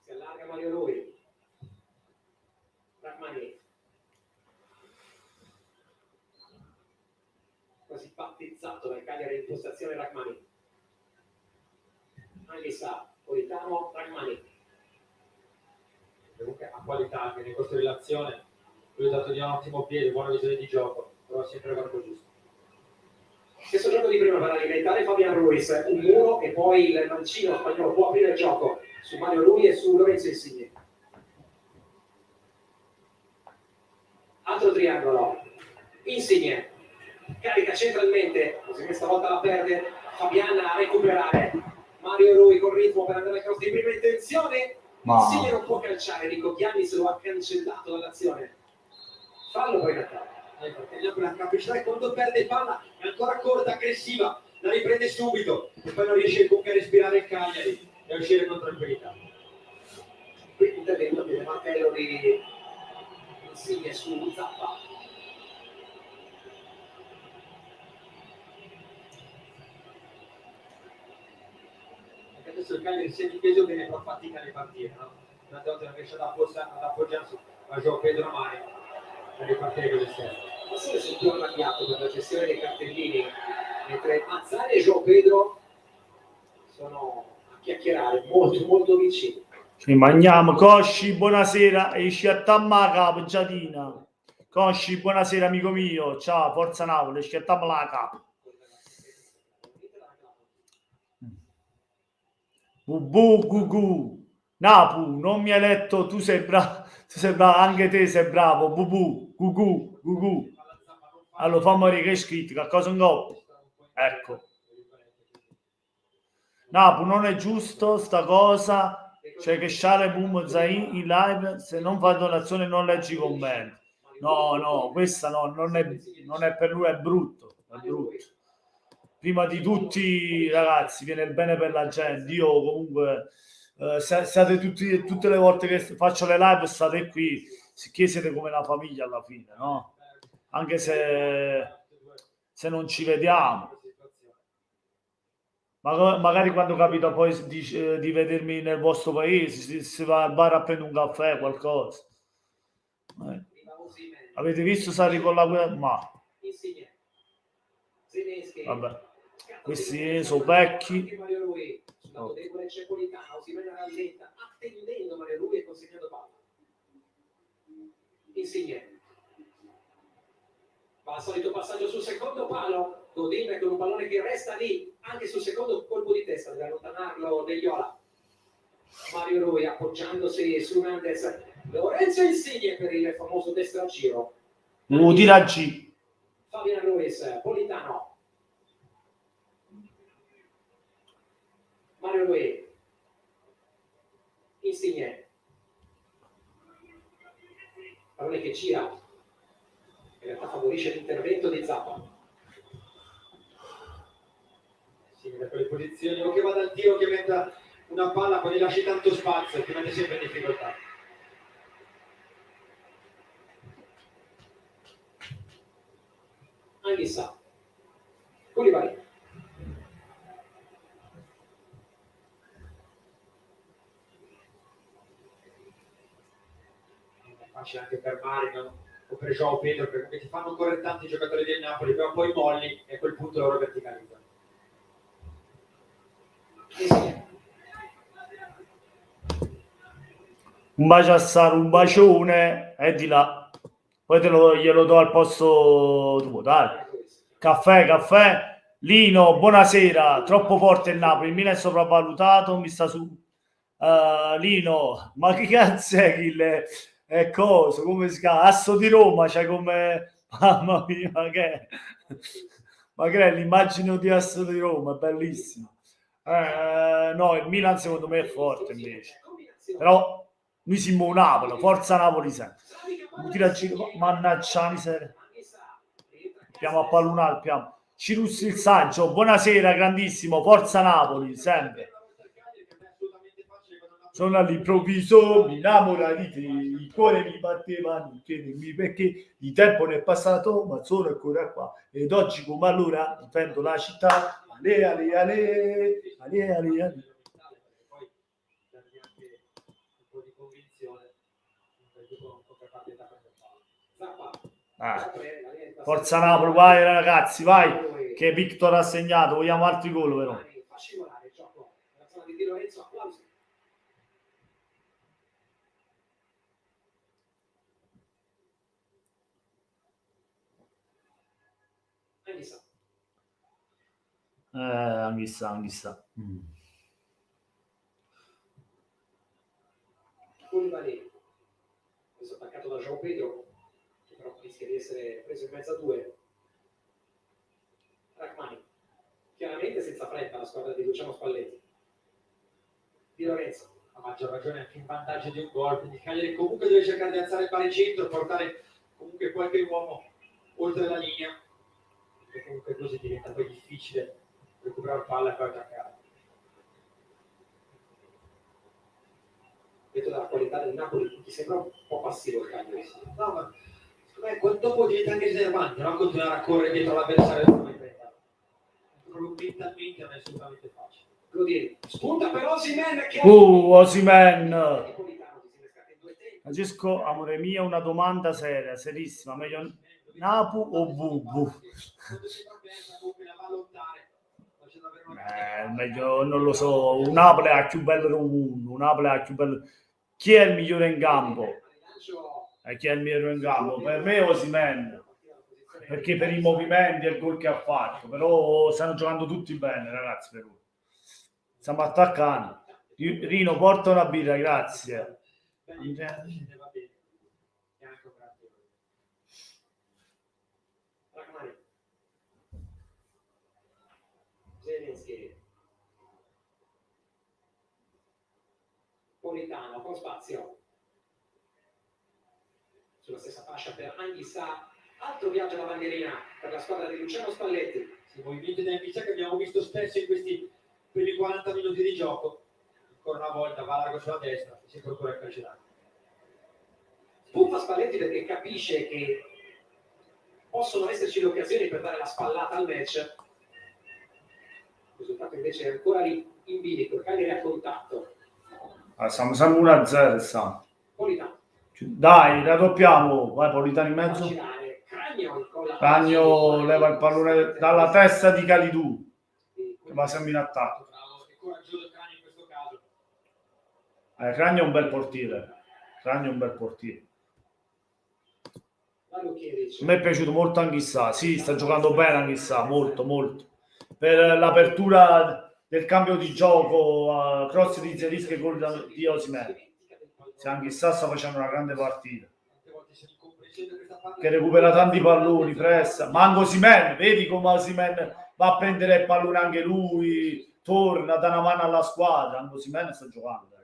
Si allarga Mario Rui. Rachmani. Quasi battezzato dal Cagliari in postazione Rachmani. Anghissà, Politano, Rachmani. Comunque ha qualità anche nel corso dell'azione. Lui ha dato di un ottimo piede, buona visione di gioco, però sempre il varco giusto. Stesso gioco di prima per alimentare Fabian Ruiz, un muro e poi il mancino spagnolo può aprire il gioco su Mario Rui e su Lorenzo Insigne. Altro triangolo, Insigne carica centralmente, così questa volta la perde Fabian a recuperare. Mario Rui con ritmo per andare al cross di prima intenzione. Insigne non può calciare, Nico Giannis lo ha cancellato dall'azione. Fallo poi in attacco. La capacità è quando perde palla è ancora corta, aggressiva, la riprende subito e poi non riesce comunque a respirare il Cagliari e a uscire con tranquillità. Qui intervento del martello di Insigne su Zappa. Anche adesso il Cagliari si è difeso bene, però fatica le partite, no? Tante volte non riesce ad appoggiarsi a João Pedro Mari per ripartire con l'esterno. Ma solo se più arrabbiato per la gestione dei cartellini, mentre Mazzari e João Pedro sono a chiacchierare molto molto vicini. Ci mangiamo. Cosci, buonasera, esci a tamma capo, Giatina. Cosci, buonasera amico mio, ciao, forza Napoli, esci a tamma la capo. Bubu, gugu, Napu, non mi hai letto, tu sei bravo, anche te sei bravo, bubu, gugu, gugu. Allora fammi vedere che hai scritto, che cosa un gol. Ecco. Napu, non è giusto sta cosa, cioè che Shale Boom Zain in live, se non fai donazione non leggi i commenti. No, questa no, non è per lui, è brutto. Prima di tutti, ragazzi, viene il bene per la gente. Io comunque siate tutte le volte che faccio le live state qui, sicché siete come una famiglia alla fine, no? Anche se non ci vediamo. Magari quando capita poi di vedermi nel vostro paese, si va al bar a prendere un caffè, qualcosa. Avete visto Sarri con la guerra? Ma vabbè, questi sono vecchi. Oh. Attendendo Mario Rui e consegnando palla. Insigne. Va al solito passaggio sul secondo palo. Godin con un pallone che resta lì anche sul secondo colpo di testa deve allontanarlo Degliola. Mario Rui appoggiandosi su Mendes. Lorenzo Insigne per il famoso destro a giro. Tira G. Fabian Ruiz, Politano. Mario Rui. Insigne. Pallone che gira. In realtà favorisce l'intervento di Zappa. Sì, da quelle posizioni o che vada al tiro, che metta una palla, poi gli lasci tanto spazio, ti mette sempre in difficoltà. Anghissà. Koulibaly. Facile anche per Marino o per João Pedro, perché ti fanno correre tanti giocatori del Napoli, però poi molli e a quel punto loro verticalizzano. Un bacio a Sara, un bacione e di là. Poi glielo do al posto tuo, dai. Caffè. Lino, buonasera. Troppo forte il Napoli. Il Milan è sopravvalutato. Mi sta su. Lino, ma che cazzo è è cosa? Come si chiama? Asso di Roma, c'è come. Mamma mia, ma che è? Ma che è l'immagine di Asso di Roma? È bellissimo. No, il Milan secondo me è forte invece. Però noi siamo Napoli, forza Napoli sempre. Mi tira a giro, mannaggia la miseria. Piamo a pallonare, piamo. Cirus il Saggio, buonasera, grandissimo, forza Napoli, sempre. Sono all'improvviso, mi innamora di te, il cuore mi batteva, non chiedermi perché il tempo ne è passato, ma sono ancora qua. Ed oggi come allora difendo la città, ale, ale, ale, ale, ale, ale. Forza Napoli, vai ragazzi, vai, che Victor ha segnato, vogliamo altri gol però. Anch'issa. Koulibaly, questo attaccato da João Pedro, che però rischia di essere preso in mezzo a due. Rachmani, chiaramente senza fretta la squadra di Luciano Spalletti. Di Lorenzo. A maggior ragione anche in vantaggio di un gol, quindi Cagliari comunque deve cercare di alzare il baricentro, portare comunque qualche uomo oltre la linea, perché comunque così diventa poi difficile recuperare palla e poi attaccare. Detto dalla qualità del Napoli, ti sembra un po' passivo il Cagliari? No, ma secondo me dopo diventa anche riservante, non continuare a correre dietro l'avversario proprio mentalmente non è assolutamente facile. Godin, spunta per Osimhen che Osimhen. Francesco, amore mio, una domanda seria, serissima, meglio Napu o Bubu? Meglio, non lo so, un Napoli è più bello un Napoli è più bello. Chi è il migliore in campo? Chi è il migliore in campo? Per me Osimhen, perché per i movimenti e il gol che ha fatto, però stanno giocando tutti bene ragazzi, per ora. Stiamo attaccando. Rino, porta una birra, grazie. Politano con spazio sulla stessa fascia per Anghissà, altro viaggio alla bandierina per la squadra di Luciano Spalletti. I movimenti da Anghissà che abbiamo visto spesso in questi primi 40 minuti di gioco, ancora una volta va largo sulla destra e si procura il calcio d'angolo. Spuffa Spalletti perché capisce che possono esserci le occasioni per dare la spallata al match. Il risultato invece è ancora lì in bilico, il Cagliari a contatto. Siamo 1-0, stiamo. Politano. Dai, raddoppiamo. Vai Politano in mezzo. Ragno leva il pallone dalla testa di Calidou, che va sempre in attacco. Ragno è un bel portiere. A me è piaciuto molto Anghissà. Sì, sta giocando bene Anghissà, molto. Per l'apertura del cambio di gioco, cross di Zelischi e gol di Osimhen. Se Anghissà sta facendo una grande partita. Che recupera tanti palloni, pressa. Ma anche Osimhen, vedi come Osimhen va a prendere il pallone anche lui, torna, dà una mano alla squadra. Anche Osimhen sta giocando.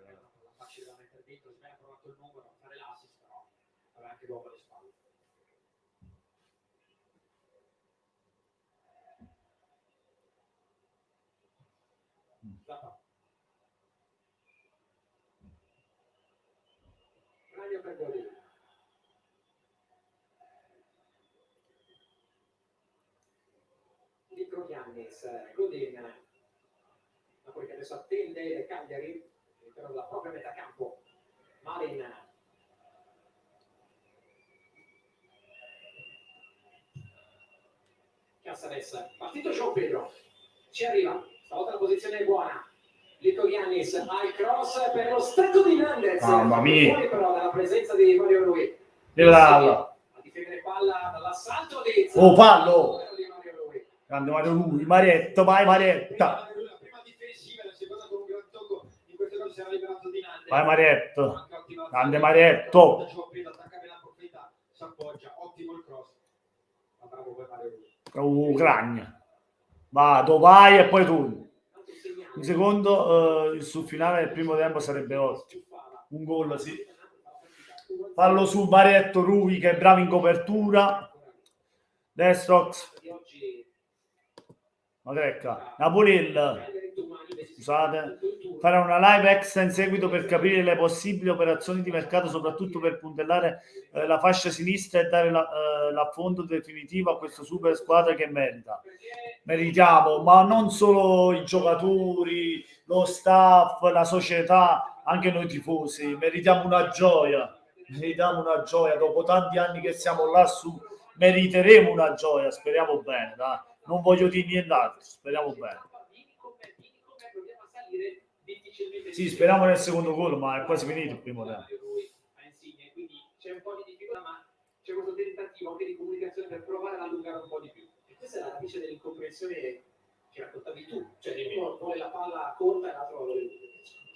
Godin, Napoli che adesso attende il Cagliari all'interno della propria metà campo. Marin, Cassares, partito João Pedro, ci arriva, stavolta la posizione è buona, Lico Giannis al cross per lo stacco di Nandez. Mamma mia. Fuori però dalla presenza di Mario Rui. Brava. A difendere palla dall'assalto di Oh, fallo. di Mario Rui. Grande Mario Rui, Marietta, vai Marietta. La prima difensiva, la seconda con un gran tocco. In questo caso si era liberato di Nandez. Vai Marietta. Grande Marietto. Attacca bene la profondità, si appoggia, ottimo il cross. Ma bravo per Mario Rui. Cragna. Vado, vai e poi tu. Un secondo sul finale del primo tempo sarebbe ottimo. Un gol, sì. Fallo su Marietto Rui che è bravo in copertura. Destrox. Madrecca. Napolil. Scusate. Farà una live extra in seguito per capire le possibili operazioni di mercato, soprattutto per puntellare la fascia sinistra e dare l'affondo definitivo a questa super squadra che merita. Meritiamo, ma non solo i giocatori, lo staff, la società, anche noi tifosi. Meritiamo una gioia. Meritiamo una gioia. Dopo tanti anni che siamo lassù, meriteremo una gioia. Speriamo bene, dai. Non voglio dire nient'altro. Speriamo bene. Sì, speriamo nel secondo gol, ma è quasi finito il primo tempo. Quindi c'è un po' di difficoltà, ma c'è questo tentativo anche di comunicazione per provare ad allungare un po' di più. E questa è la radice dell'incomprensione che raccontavi tu. Cioè, uno vuole la palla corta e l'altro la vuole lunga.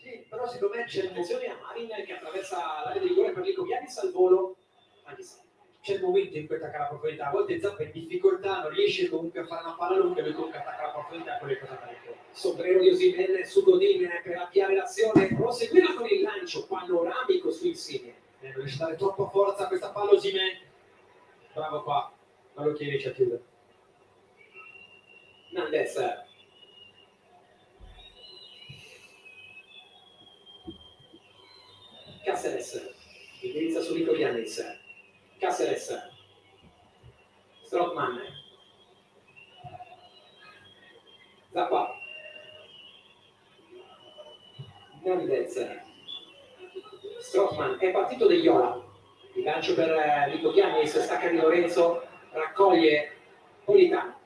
Sì, però secondo me c'è l'attenzione a Marin che attraversa l'area di rigore per Lico Giannis al volo. Anche se C'è il momento in cui attacca la profondità, a volte Zappa è in difficoltà, non riesce comunque a fare una palla lunga, lui comunque attacca la profondità e quelle cosa fa. sombrero di Osimhen su Godin per avviare l'azione, proseguirla con il lancio panoramico su Insigne. Non riesce a dare troppa forza a questa palla Osimhen. Bravo qua, quello che riesce a chiudere. Nandez. Caceres indirizza su Lico Giannis. Caceres. Strootman. Zappa. Nandez. Strootman è partito De Iola. Il lancio per Lico Giannis, stacca di Lorenzo, raccoglie Politano.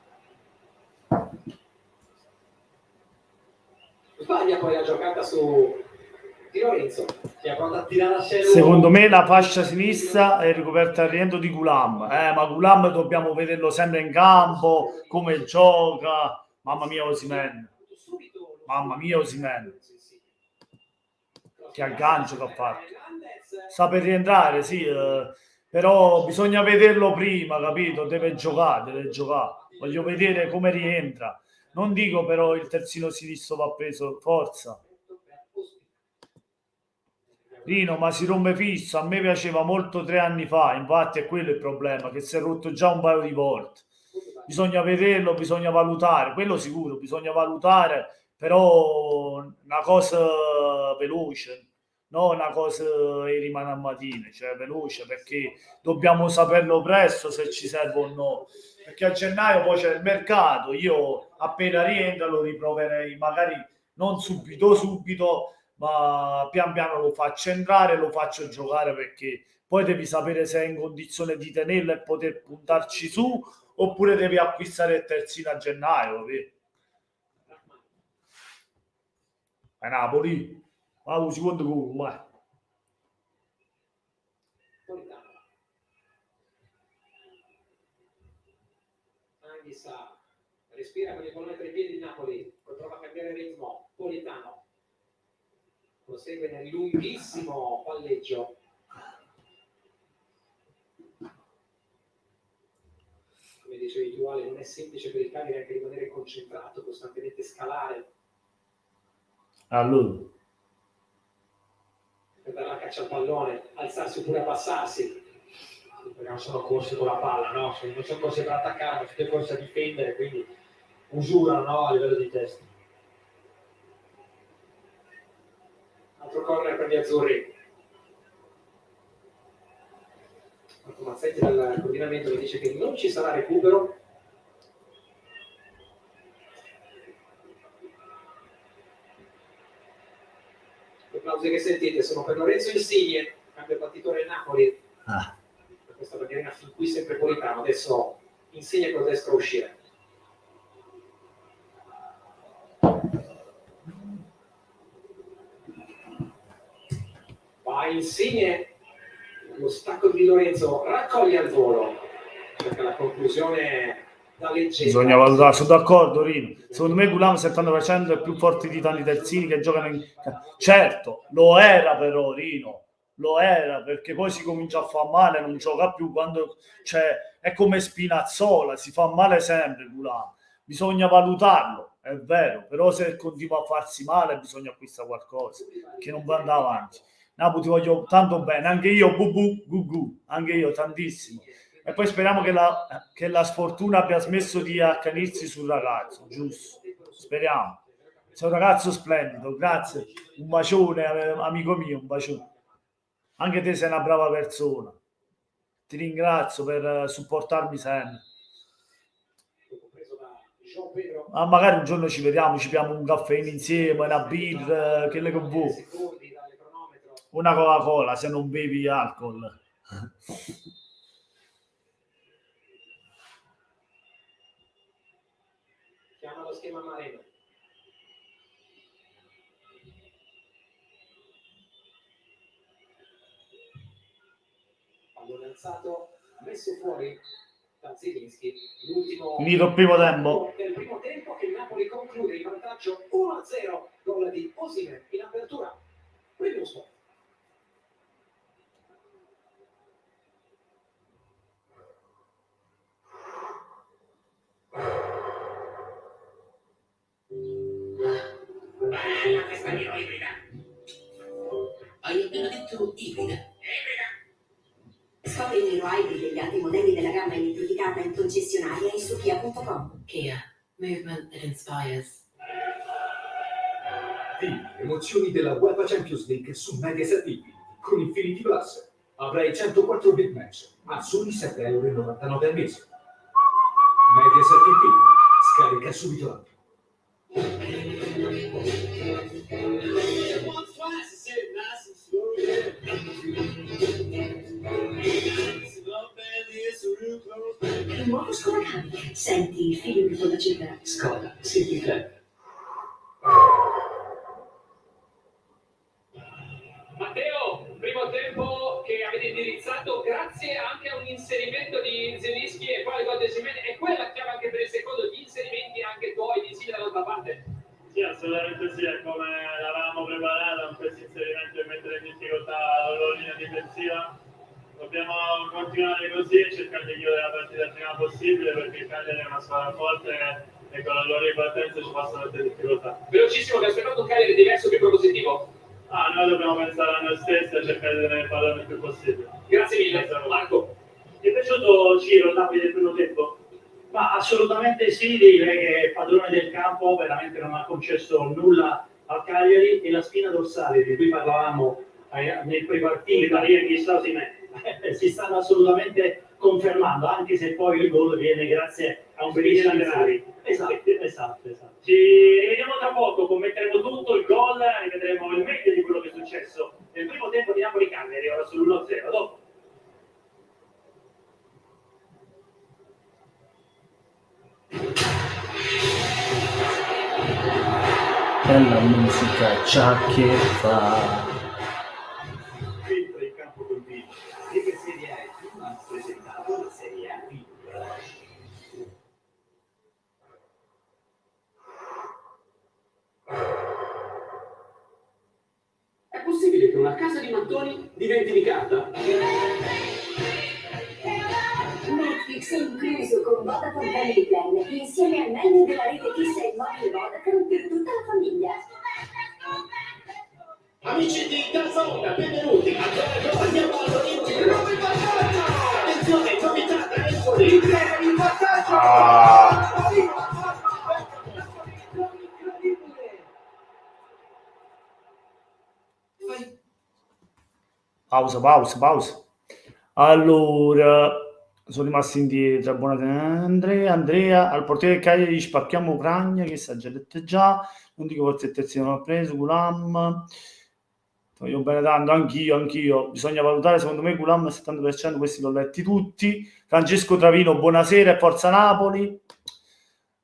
Sbaglia poi la giocata su Di Lorenzo. Si è pronto a tirare a sé. Secondo me la fascia sinistra è ricoperta al rientro di Gulam, ma Gulam dobbiamo vederlo sempre in campo, come gioca. Mamma mia Osimhen, mamma mia Osimhen, che aggancio che ha fatto. Sta per rientrare, sì, però bisogna vederlo prima, capito? Deve giocare. Voglio vedere come rientra. Non dico però il terzino sinistro va preso, forza. Rino, ma si rompe fisso, a me piaceva molto 3 anni fa, infatti è quello il problema, che si è rotto già un paio di volte. Bisogna vederlo, bisogna valutare, quello sicuro, bisogna valutare, però una cosa veloce, non una cosa che rimane a mattina, cioè veloce, perché dobbiamo saperlo presto se ci serve o no, perché a gennaio poi c'è il mercato, io appena rientro lo riproverei, magari non subito, ma pian piano lo faccio entrare, lo faccio giocare, perché poi devi sapere se è in condizione di tenerlo e poter puntarci su, oppure devi acquistare il terzino a gennaio, capito? A Napoli, ma secondo gol, vai. Anghissa respira con il pallone tra i piedi di Napoli, poi prova a cambiare ritmo. Politano prosegue nel lunghissimo palleggio. Come dicevi tu Ale, non è semplice per il Cagliari anche rimanere concentrato, costantemente scalare Allora, per dare la caccia al pallone, alzarsi oppure abbassarsi. Perché non sono corsi con la palla, no? Non sono corsi per attaccare, ma tutte corse a difendere, quindi usurano, no? A livello di testa. Altro corner per gli azzurri. Marco Mazzetti dal coordinamento mi dice che non ci sarà recupero. Le applausi che sentite sono per Lorenzo Insigne, cambio partitore del Napoli. Per questa bandierina fin qui sempre Politano. Adesso Insigne con destra uscire. a Insigne, lo stacco di Lorenzo raccoglie al volo, perché la conclusione da leggenda. Bisogna valutare, sono d'accordo Rino, secondo me Gulam 70% è più forte di tanti terzini che giocano in... Certo, lo era però Rino, lo era, perché poi si comincia a far male, non gioca più quando... Cioè, è come Spinazzola, si fa male sempre Gulam, bisogna valutarlo, è vero, però se continua a farsi male bisogna acquistare qualcosa, che non va andare avanti. Napoli ti voglio tanto bene, anche io, anche io tantissimo. E poi speriamo che la sfortuna abbia smesso di accanirsi sul ragazzo, giusto? Speriamo. Sei un ragazzo splendido, grazie. Un bacione, amico mio, un bacione. Anche te sei una brava persona. Ti ringrazio per supportarmi sempre. Ma magari un giorno ci vediamo, ci piamo un caffè insieme, una birra, che le che vuoi. Una Coca-Cola, se non bevi alcol. Chiama lo schema Mareno. Pallone alzato, messo fuori da Zielinski. L'ultimo Finito il primo tempo. Nel primo tempo che il Napoli conclude in vantaggio 1-0, gol di Osimhen in apertura. Primo spot. Hai appena detto ibrida? Scopri i Niro Hybrid e gli altri modelli della gamma elettrificata in concessionaria e su Kia.com. Kia, movement that inspires. Emozioni della UEFA Champions League su Mediaset TV con Infinity Plus. Avrai 104 big match a soli €7,99 al mese. Mediaset TV, scarica subito l'app. Il nuovo Skoda Kamiq. Senti il feeling con la città. Skoda, City Club. Matteo, primo tempo che avete indirizzato grazie anche a un inserimento di Zielinski e poi il gol di Osimhen, e quella chiave anche per il secondo, gli inserimenti anche tuoi di Insigne dall'altra parte. Sì, assolutamente sì, è come l'avevamo preparato questo inserimento e mettere in difficoltà la loro linea difensiva. Dobbiamo continuare così e cercare di chiudere la partita il prima possibile, perché il Cagliari è una squadra forte e con la loro ripartenza ci possono mettere difficoltà. Velocissimo, che aspettato un Cagliari diverso, più propositivo. Noi dobbiamo pensare a noi stessi e cercare di tenere il pallone il più possibile. Grazie mille, Marco. Ti è piaciuto Ciro il Napoli del primo tempo? Ma assolutamente sì, direi che è padrone del campo, veramente non ha concesso nulla al Cagliari, e la spina dorsale di cui parlavamo nei pre-partiti, si stanno assolutamente confermando, anche se poi il gol viene grazie a un bellissimo laterali. Esatto. Ci rivediamo tra poco, commenteremo tutto il gol e vedremo il meglio di quello che è successo nel primo tempo di Napoli-Cagliari, ora sull'1-0. Dopo. Bella musica, già che fa. Entra in campo col Vino. Lega Serie A e Team ha presentato la Serie A Vino. È possibile che una casa di mattoni diventi di carta? Netflix è incluso con Vodafone Family Plan, insieme al meglio della rete fissa e mobile Vodafone per tutta la famiglia. Amici di DAZN, benvenuti a Zona andiamo a Torino. Nuovi vantaggio! Attenzione, novità da Empoli. Il vantaggio! Pausa. Allora, sono rimasti indietro. Buonasera Andrea. Al portiere del Cagliari spacchiamo Cragna, che sa già detto già. Non dico forse il terzino non ha preso. Gulam. Voglio bene tanto, anch'io. Bisogna valutare, secondo me, Gulam al 70%, questi li ho letti tutti. Francesco Travino, buonasera e forza Napoli.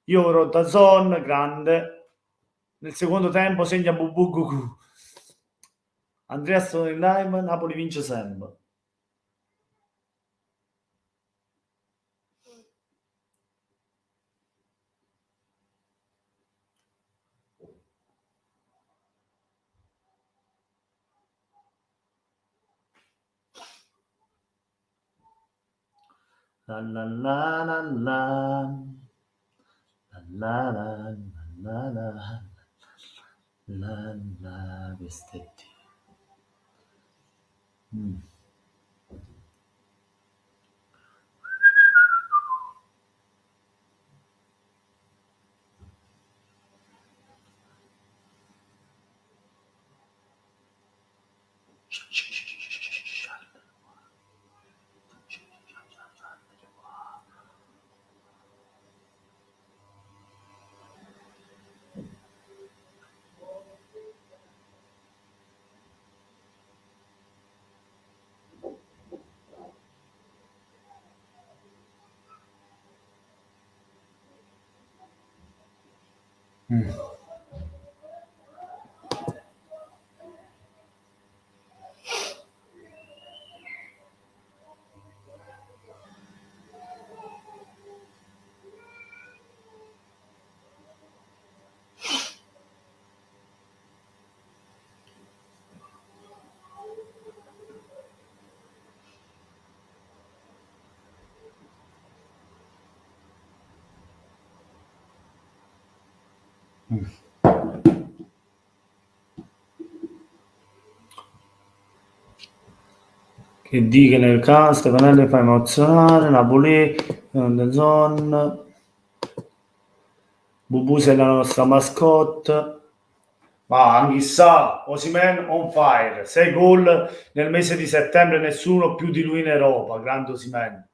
Io ero DAZN, grande. Nel secondo tempo segna Bubu Gugu. Andrea sono in live, Napoli vince sempre. La la la la la la la la la la la vestetti. Che dica nel caso, Stefanelli fa emozionare, Napoli, The Zone, Bubusa è la nostra mascotte. Ma chissà, Osimhen on fire, 6 gol nel mese di settembre, nessuno più di lui in Europa, grande Osimhen.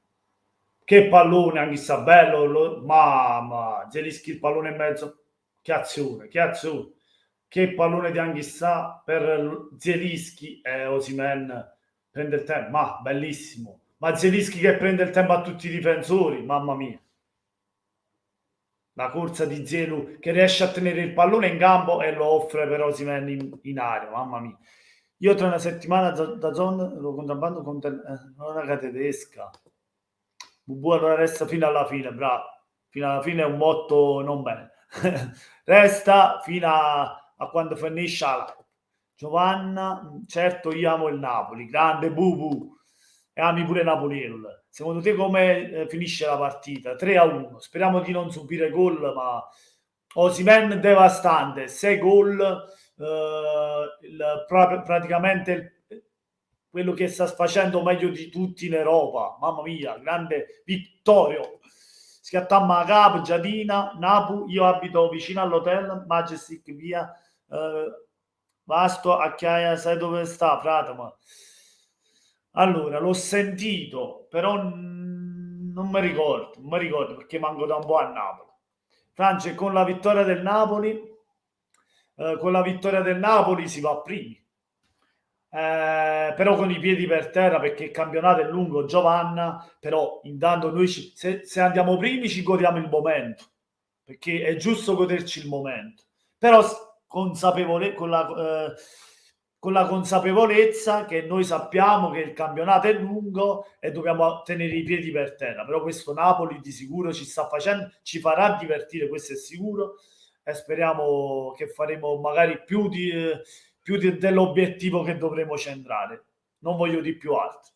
Che pallone, anche sta bello, mamma, Zelinski il pallone in mezzo, che azione, che pallone di Anghissà per Zelinski e Osimhen prende il tempo, ma bellissimo, ma Zelinski che prende il tempo a tutti i difensori, mamma mia. La corsa di Zelu che riesce a tenere il pallone in campo e lo offre per Osimhen in aria, mamma mia. Io tra una settimana da zona lo contrabbando con una tedesca. Bubu allora resta fino alla fine, bravo. Fino alla fine è un motto non bene. Resta fino a quando finisce la live. Giovanna, certo io amo il Napoli, grande Bubu. E ami pure Napoli. Secondo te come finisce la partita? 3-1. Speriamo di non subire gol, ma Osimhen devastante, 6 gol, praticamente quello che sta facendo meglio di tutti in Europa. Mamma mia, grande Vittorio. Scattammo a capo, Giadina, Napu, io abito vicino all'hotel Majestic via Vasto a Chiaia, sai dove sta, frate? Ma allora, l'ho sentito, però non mi ricordo perché manco da un po' a Napoli. Francia, con la vittoria del Napoli, si va primi. Però con i piedi per terra perché il campionato è lungo, Giovanna, però intanto noi se andiamo primi ci godiamo il momento, perché è giusto goderci il momento, però con la consapevolezza che noi sappiamo che il campionato è lungo e dobbiamo tenere i piedi per terra. Però questo Napoli di sicuro ci sta facendo, ci farà divertire, questo è sicuro, e speriamo che faremo magari più dell'obiettivo che dovremo centrare. Non voglio di più altro.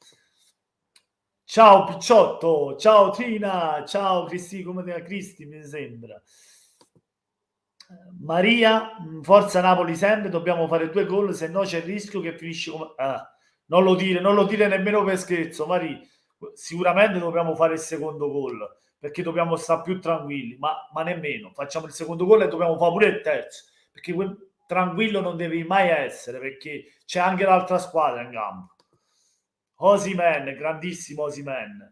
Ciao Picciotto, ciao Trina, ciao Cristi, come te Cristi mi sembra. Maria, forza Napoli sempre, dobbiamo fare 2 gol, se no c'è il rischio che finisce come... non lo dire nemmeno per scherzo, Maria. Sicuramente dobbiamo fare il secondo gol, perché dobbiamo stare più tranquilli, ma nemmeno. Facciamo il secondo gol e dobbiamo fare pure il terzo, perché tranquillo non devi mai essere, perché c'è anche l'altra squadra in campo. Osimhen, grandissimo Osimhen.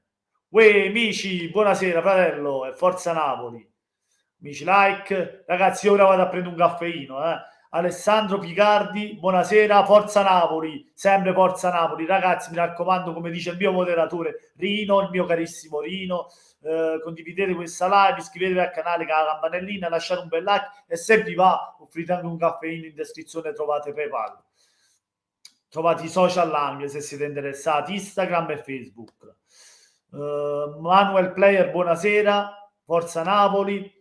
Uè, amici, buonasera fratello, e forza Napoli. Amici, like, ragazzi, ora vado a prendere un caffeino. Alessandro Picardi, buonasera, forza Napoli, sempre forza Napoli, ragazzi, mi raccomando, come dice il mio moderatore Rino, il mio carissimo Rino, condividete questa live, iscrivetevi al canale con la campanellina, lasciate un bel like e se vi va offrite anche un caffeino, in descrizione trovate PayPal. trovate i social anche se siete interessati, Instagram e Facebook. Manuel Player, buonasera, forza Napoli.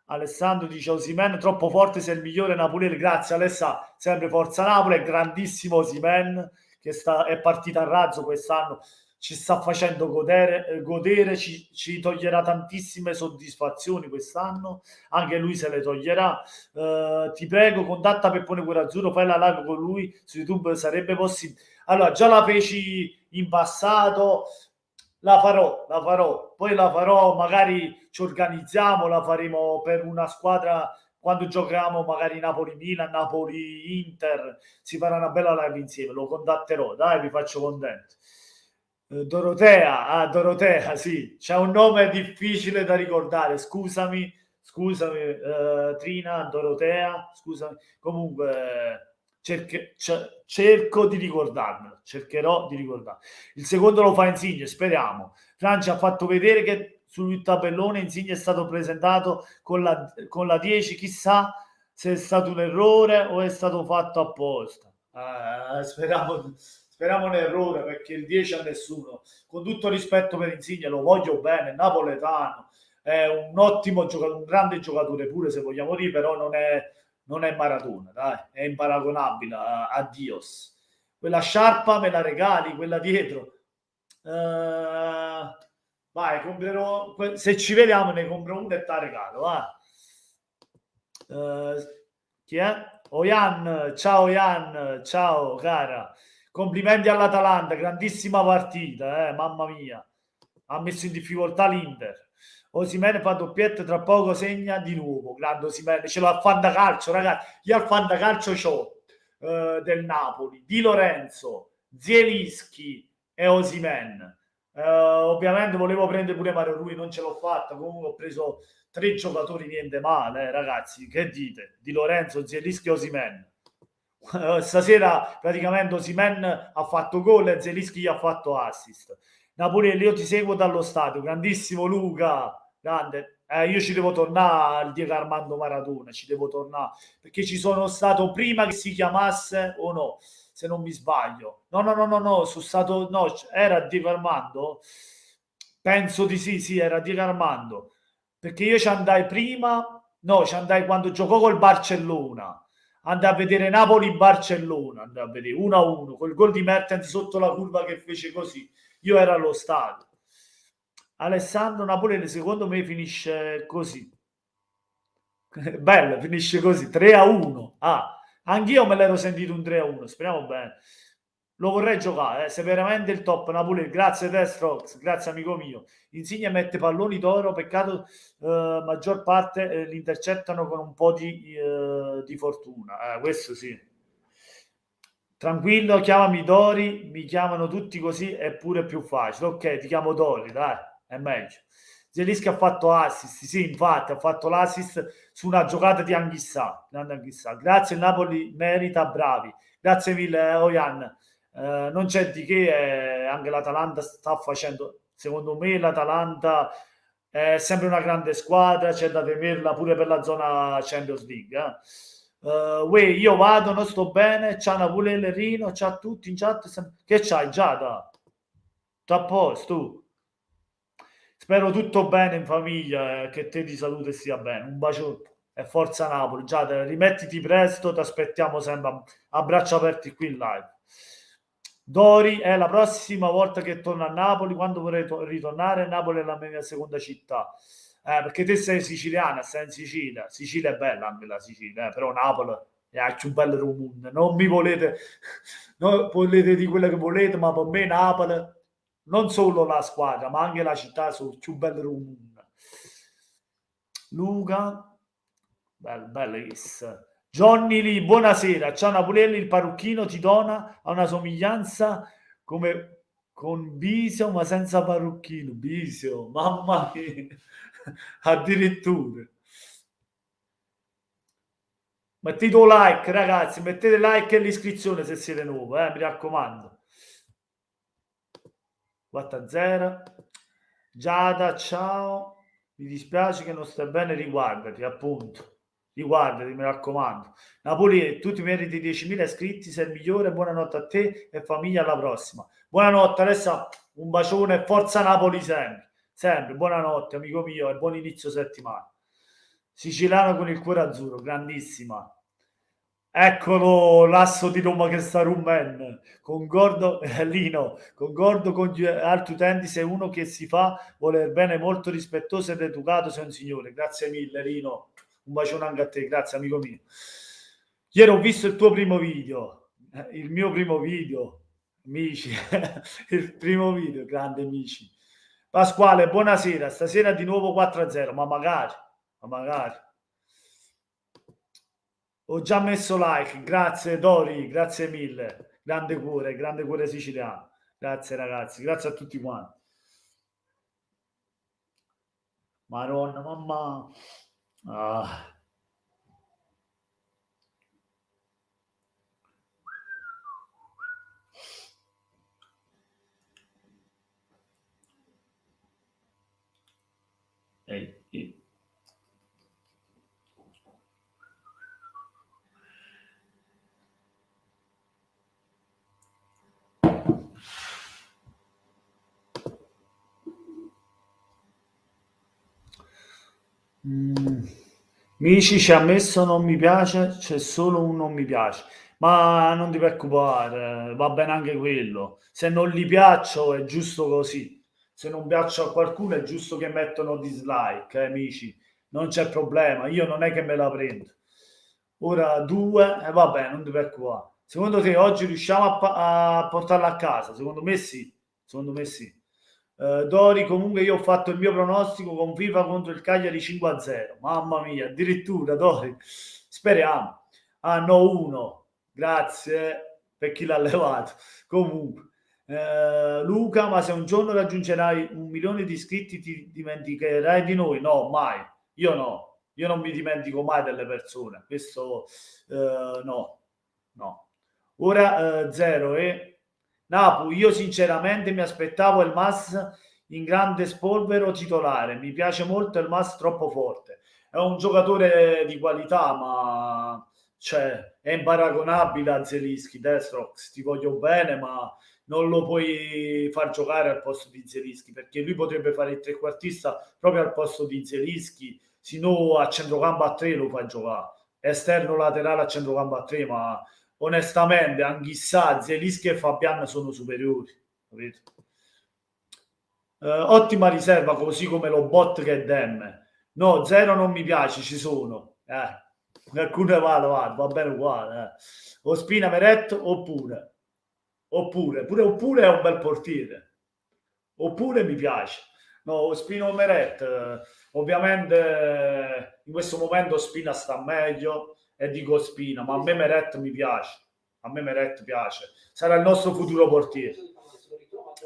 Alessandro dice Osimhen troppo forte, sei il migliore napoletano. Grazie Alessà, sempre forza Napoli, grandissimo Osimhen che è partito a razzo quest'anno, ci sta facendo godere, ci toglierà tantissime soddisfazioni quest'anno, anche lui se le toglierà. Ti prego, contatta Peppone Cuore fai la live con lui su YouTube, sarebbe possibile. Allora, già la feci in passato, la farò, poi la farò, magari ci organizziamo, la faremo per una squadra quando giochiamo magari Napoli-Milan, Napoli-Inter, si farà una bella live insieme, lo contatterò, dai, vi faccio contento. Dorotea, sì, c'è un nome difficile da ricordare, scusami, Trina, Dorotea, scusami, comunque cerco di ricordarmelo, cercherò di ricordarlo. Il secondo lo fa Insigne, speriamo. Francia ha fatto vedere che sul tabellone Insigne è stato presentato con la 10, chissà se è stato un errore o è stato fatto apposta. Speriamo un errore, perché il 10 a nessuno. Con tutto rispetto per Insigne, lo voglio bene, napoletano, è un ottimo giocatore, un grande giocatore pure se vogliamo dire, però non è Maradona, dai, è imparagonabile a Dios. Quella sciarpa me la regali, quella dietro. Vai, comprerò, se ci vediamo ne compro una e te la regalo, va. Chi è? Oyan, ciao cara. Complimenti all'Atalanta, grandissima partita, mamma mia. Ha messo in difficoltà l'Inter. Osimhen fa doppietta, tra poco segna di nuovo. Grande Osimhen, ce l'ho al fantacalcio, ragazzi. Io al fantacalcio c'ho del Napoli, Di Lorenzo, Zielinski e Osimhen. Ovviamente volevo prendere pure Mario Rui, non ce l'ho fatta. Comunque ho preso 3 giocatori, niente male, ragazzi. Che dite? Di Lorenzo, Zielinski e Osimhen. Stasera praticamente Osimhen ha fatto gol e Zielinski gli ha fatto assist. Napoli, io ti seguo dallo stadio, grandissimo Luca, grande. Io ci devo tornare al Diego Armando Maradona, ci devo tornare, perché ci sono stato prima che si chiamasse o no, se non mi sbaglio. No, sono stato, no, era Diego Armando? Penso di sì, era Diego Armando, perché io ci andai prima, no, ci andai quando giocò col Barcellona. Andai a vedere Napoli-Barcellona, andai a vedere 1-1, col gol di Mertens sotto la curva che fece così. Io ero allo stadio. Alessandro, Napoli secondo me finisce così. Bello, finisce così, 3-1. Anch'io me l'ero sentito un 3-1, speriamo bene. Lo vorrei giocare, se veramente il top Napoli. Grazie Destrox, grazie amico mio. Insigne mette palloni d'oro, peccato maggior parte li intercettano con un po' di fortuna. Questo sì. Tranquillo, chiamami Dori, mi chiamano tutti così, è pure più facile. Ok, ti chiamo Dori, dai, è meglio. Zielinski ha fatto assist, sì, infatti ha fatto l'assist su una giocata di Anghissà. Grazie, il Napoli merita, bravi. Grazie mille, Oyan. Non c'è di che, anche l'Atalanta sta facendo, secondo me l'Atalanta è sempre una grande squadra, c'è da temerla pure per la zona Champions League. Io vado, non sto bene, c'ha Napoli Lerino, c'ha tutti in chat, che c'hai Giada? Sto a posto, tu? Spero tutto bene in famiglia, che te di salute stia bene, un bacio e forza Napoli. Giada, rimettiti presto, ti aspettiamo sempre a braccia aperti qui in live. Dori, è la prossima volta che torno a Napoli, quando vorrei ritornare, Napoli è la mia seconda città. Perché te sei siciliana, stai in Sicilia. Sicilia è bella anche la Sicilia, però Napoli è la più bella del mondo. Non mi volete, no, volete di quello che volete, ma per me Napoli, non solo la squadra, ma anche la città sono più belle del mondo. Luca, bello. Johnny Lee, buonasera. Ciao Napolelli, il parrucchino ti dona a una somiglianza come con Bisio, ma senza parrucchino. Bisio, mamma mia, addirittura. Mettete un like, ragazzi, mettete like e l'iscrizione se siete nuovi, mi raccomando. 4-0. Giada, ciao. Mi dispiace che non stai bene, riguardati, appunto. Riguardati, mi raccomando. Napoli, tu ti meriti 10.000 iscritti, sei il migliore, buonanotte a te e famiglia, alla prossima. Buonanotte, Alessa, un bacione, forza Napoli sempre, sempre, buonanotte amico mio e buon inizio settimana. Siciliano con il cuore azzurro, grandissima. Eccolo l'asso di Roma che sta rummen. Concordo, Lino, concordo con gli altri utenti, sei uno che si fa voler bene, molto rispettoso ed educato, sei un signore. Grazie mille, Lino. Un bacione anche a te, grazie amico mio. Ieri ho visto il tuo primo video, il mio primo video, amici, il primo video, grande amici. Pasquale, buonasera, stasera di nuovo 4-0, ma magari. Ho già messo like, grazie Dori, grazie mille, grande cuore siciliano. Grazie ragazzi, grazie a tutti quanti. Madonna, mamma. Ah. Ehi. Mici ci ha messo non mi piace, c'è solo un non mi piace, ma non ti preoccupare, va bene anche quello. Se non gli piaccio è giusto così, se non piaccio a qualcuno è giusto che mettono dislike, amici, non c'è problema, io non è che me la prendo. Ora 2, va bene, non ti preoccupare. Secondo te oggi riusciamo a portarla a casa? Secondo me sì. Dori, comunque io ho fatto il mio pronostico con FIFA contro il Cagliari 5-0. Mamma mia, addirittura Dori. Speriamo. No, 1. Grazie per chi l'ha levato. Comunque. Luca, ma se un giorno raggiungerai 1 milione di iscritti ti dimenticherai di noi? No, mai. Io no. Io non mi dimentico mai delle persone. Questo no. Ora 0 Napu, io sinceramente mi aspettavo il Mas in grande spolvero titolare, mi piace molto il Mas, troppo forte, è un giocatore di qualità, ma è imparagonabile a Zelinski. Destrox, ti voglio bene, ma non lo puoi far giocare al posto di Zelinski, perché lui potrebbe fare il trequartista proprio al posto di Zelinski, sino a centrocampo a 3 lo fai giocare, esterno laterale a centrocampo a 3, ma onestamente Anghissà, Zelinski e Fabian sono superiori, capito? Ottima riserva, così come lo bot che è Demme. No, 0 non mi piace, ci sono alcune va bene uguale. Ospina, Meret oppure è un bel portiere, oppure mi piace. No, Ospina o Meret, ovviamente in questo momento Ospina sta meglio e dico Spina, ma a me Meret mi piace, sarà il nostro futuro portiere.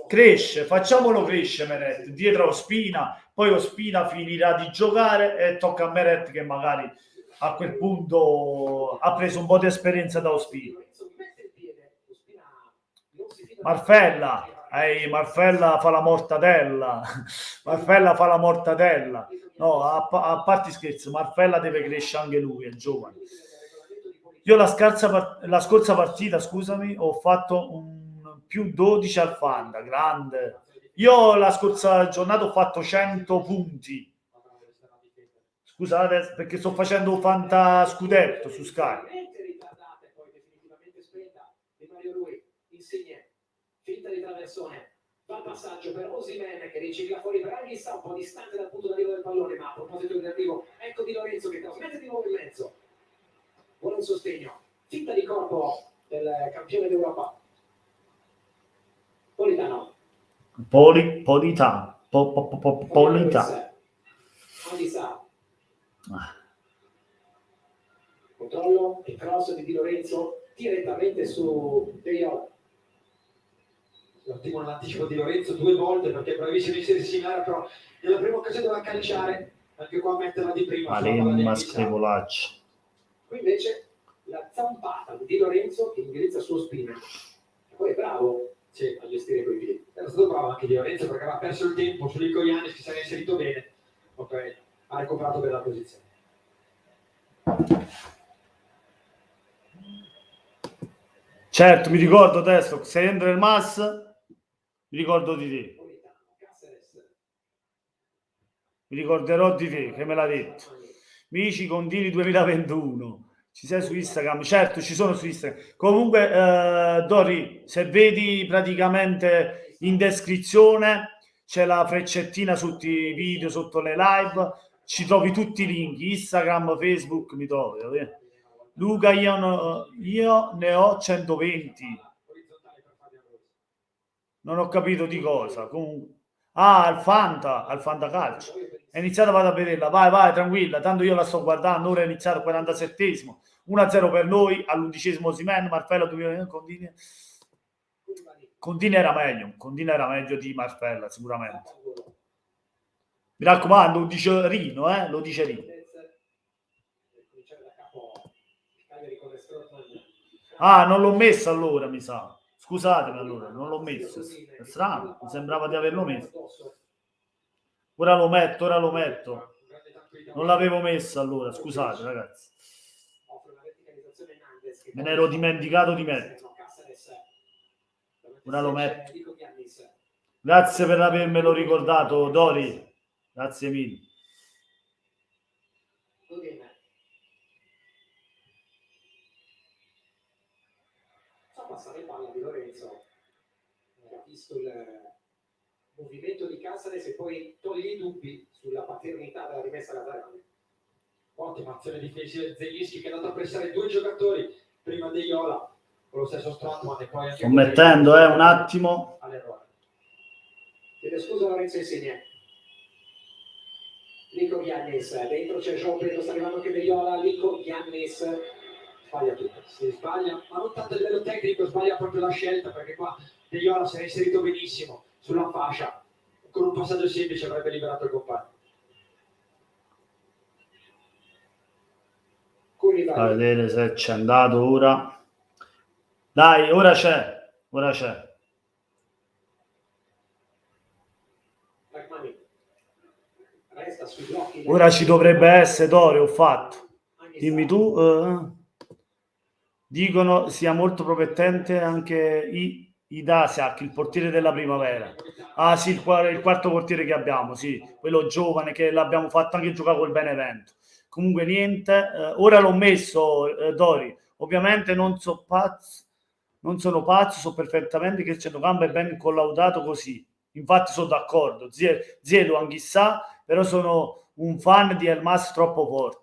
Cresce, facciamolo crescere Meret dietro Ospina, poi Ospina finirà di giocare e tocca a Meret che magari a quel punto ha preso un po' di esperienza da Ospina. Marfella fa la mortadella. No, a parte scherzi, Marfella deve crescere anche lui, è giovane. Io la scorsa partita, scusami, ho fatto un più 12 al Fanta, grande. Io la scorsa giornata ho fatto 100 punti. Scusate, perché sto facendo un Fanta Scudetto su Sky. Finta di traversone, va il passaggio per Osimhen che ricicla fuori per Anghissà, un po' distante dal punto d'arrivo del pallone, ma a proposito di arrivo, ecco Di Lorenzo che trasmette di nuovo in mezzo, vuole un sostegno, finta di corpo del campione d'Europa, Politano. Anghissà. Controllo e cross di Di Lorenzo direttamente su Peyot. Ottimo l'anticipo di Lorenzo 2 volte perché è bravissimo in serie similare, però nella prima occasione doveva calciare, anche qua metterla di prima. Qui invece la zampata di Lorenzo che indirizza il suo spine. Poi è bravo a gestire quei piedi. Era stato bravo anche Di Lorenzo perché aveva perso il tempo sull'Icoianis che si era inserito bene, ok, ha recuperato bene la posizione. Certo, mi ricordo Testo, se entra il Mas, mi ricordo di te. Mi ricorderò di te, che me l'ha detto. Mici Contini 2021. Ci sei su Instagram? Certo, ci sono su Instagram. Comunque, Dori, se vedi praticamente in descrizione c'è la freccettina sotto i video, sotto le live, ci trovi tutti i link, Instagram, Facebook, mi trovi. Vabbè. Luca, io ne ho 120. Non ho capito di cosa. Comunque. Ah, al Fanta Calcio. È iniziata, vado a vederla. Vai, tranquilla. Tanto io la sto guardando. Ora è iniziato il 47esimo. 1-0 per noi. All'11esimo Osimhen. Marfella 2000. Contini era meglio. Contini era meglio di Marfella, sicuramente. Mi raccomando, lo dice Rino, lo dice Rino. Ah, non l'ho messo allora, mi sa. Scusatemi allora, non l'ho messo. È strano, mi sembrava di averlo messo. Ora lo metto. Non l'avevo messo allora, scusate ragazzi. Me ne ero dimenticato di mettere. Ora lo metto. Grazie per avermelo ricordato, Dori. Grazie mille. Passare palla di Lorenzo, ha visto il movimento di Caceres e poi toglie i dubbi sulla paternità della rimessa Gazzarani. Ottima azione difensiva di Zelinski che è andato a pressare due giocatori prima di Iola con lo stesso Strootman e poi anche sto mettendo un attimo all'errore. Chiede scusa Lorenzo Insigne. Nico Giannis, dentro c'è João Pedro, sta arrivando anche De Iola, Nico Giannis sbaglia tutto, si sbaglia, ma non tanto a livello tecnico, sbaglia proprio la scelta, perché qua De Iola si è inserito benissimo sulla fascia, con un passaggio semplice avrebbe liberato il compagno. a vedere se c'è andato ora. Dai, ora c'è. Ora ci dovrebbe essere, Dori, ho fatto. Dimmi tu. Dicono sia molto promettente anche Idasiak, il portiere della primavera. Ah sì, il quarto portiere che abbiamo, sì, quello giovane che l'abbiamo fatto anche giocare col Benevento. Comunque niente, ora l'ho messo, Dori. Ovviamente non sono pazzo, so perfettamente che il centrocampo è ben collaudato così. Infatti sono d'accordo, Zielo anch'issa, però sono un fan di Elmas troppo forte.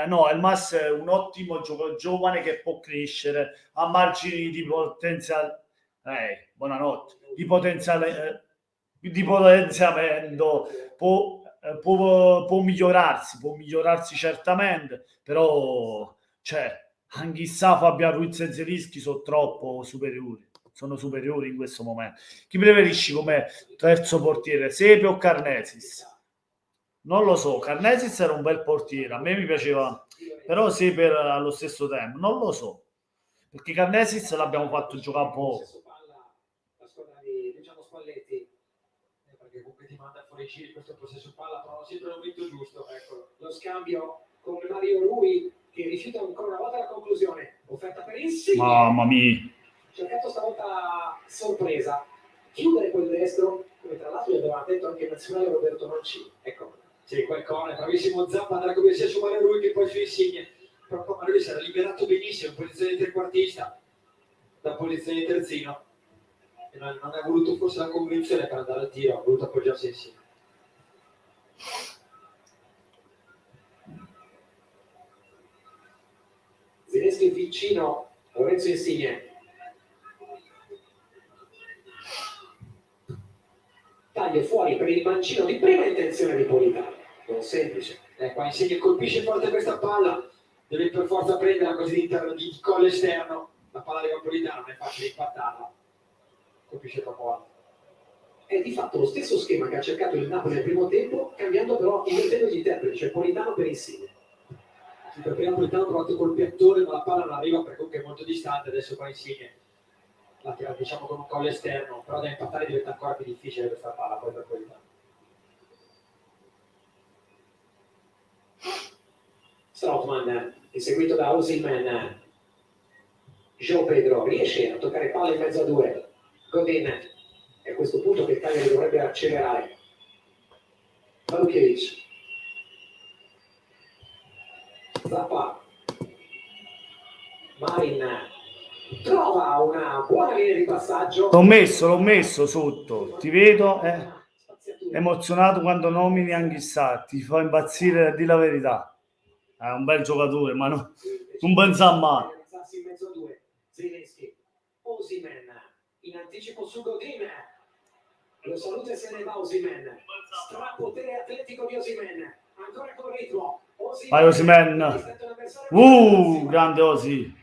No, Elmas è un ottimo giovane che può crescere a margini di potenziale. Buonanotte. Di potenziamento può migliorarsi certamente, però anch'issa Fabian Ruiz e Zelinski sono troppo superiori. Sono superiori in questo momento. Chi preferisci come terzo portiere, Sepe o Karnesis? Non lo so, Karnesis era un bel portiere, a me mi piaceva, però Sepe allo stesso tempo, non lo so, perché Karnesis l'abbiamo fatto giocare poco. La squadra di Luciano Spalletti, perché comunque ti manda fuori giri questo possesso palla, trova sempre il momento giusto. Eccolo, lo scambio con Mario Rui che rifiuta ancora una volta la conclusione, offerta per Insigne. Mamma mia. Cercato stavolta sorpresa, chiudere quel destro, come tra l'altro gli aveva detto anche il nazionale Roberto Mancini. Ecco. Sì, quel corner, bravissimo Zappa, andrà come sia su Mario Rui che poi su Insigne. Però poi Mario Rui si era liberato benissimo in posizione di trequartista, da posizione di terzino. E non ha voluto forse la convinzione per andare al tiro, ha voluto appoggiarsi insieme. Zelinski vicino a Lorenzo Insigne. Taglio fuori per il mancino di prima intenzione di Politano, non semplice. Qua Insigne colpisce forte questa palla, deve per forza prenderla così di collo esterno, la palla di Politano non è facile impattarla, colpisce troppo alto. È di fatto lo stesso schema che ha cercato il Napoli nel primo tempo, cambiando però invertendo gli interpreti, cioè Politano per Insigne. Sì, per prima Politano ha provato col piattone, ma la palla non arriva perché comunque è molto distante, adesso qua Insigne la tira diciamo con un collo esterno, però da impattare diventa ancora più difficile questa palla poi per Politano. Strootman, inseguito da Osimhen. João Pedro riesce a toccare palla in mezzo a due. Godin, è a questo punto che il Cagliari dovrebbe accelerare. Malukiewicz. Zappa. Marin trova una buona linea di passaggio. L'ho messo sotto. Ti vedo emozionato quando nomini Anghissà. Ti fa impazzire, di la verità. È un bel giocatore, ma non pensa mai. In mezzo a due. Zelensky. Osimhen in anticipo su Godin. Lo saluta e se ne va Osimhen. Strapotere atletico di Osimhen. Ancora con ritmo. Vai Osimhen. Grande Osi.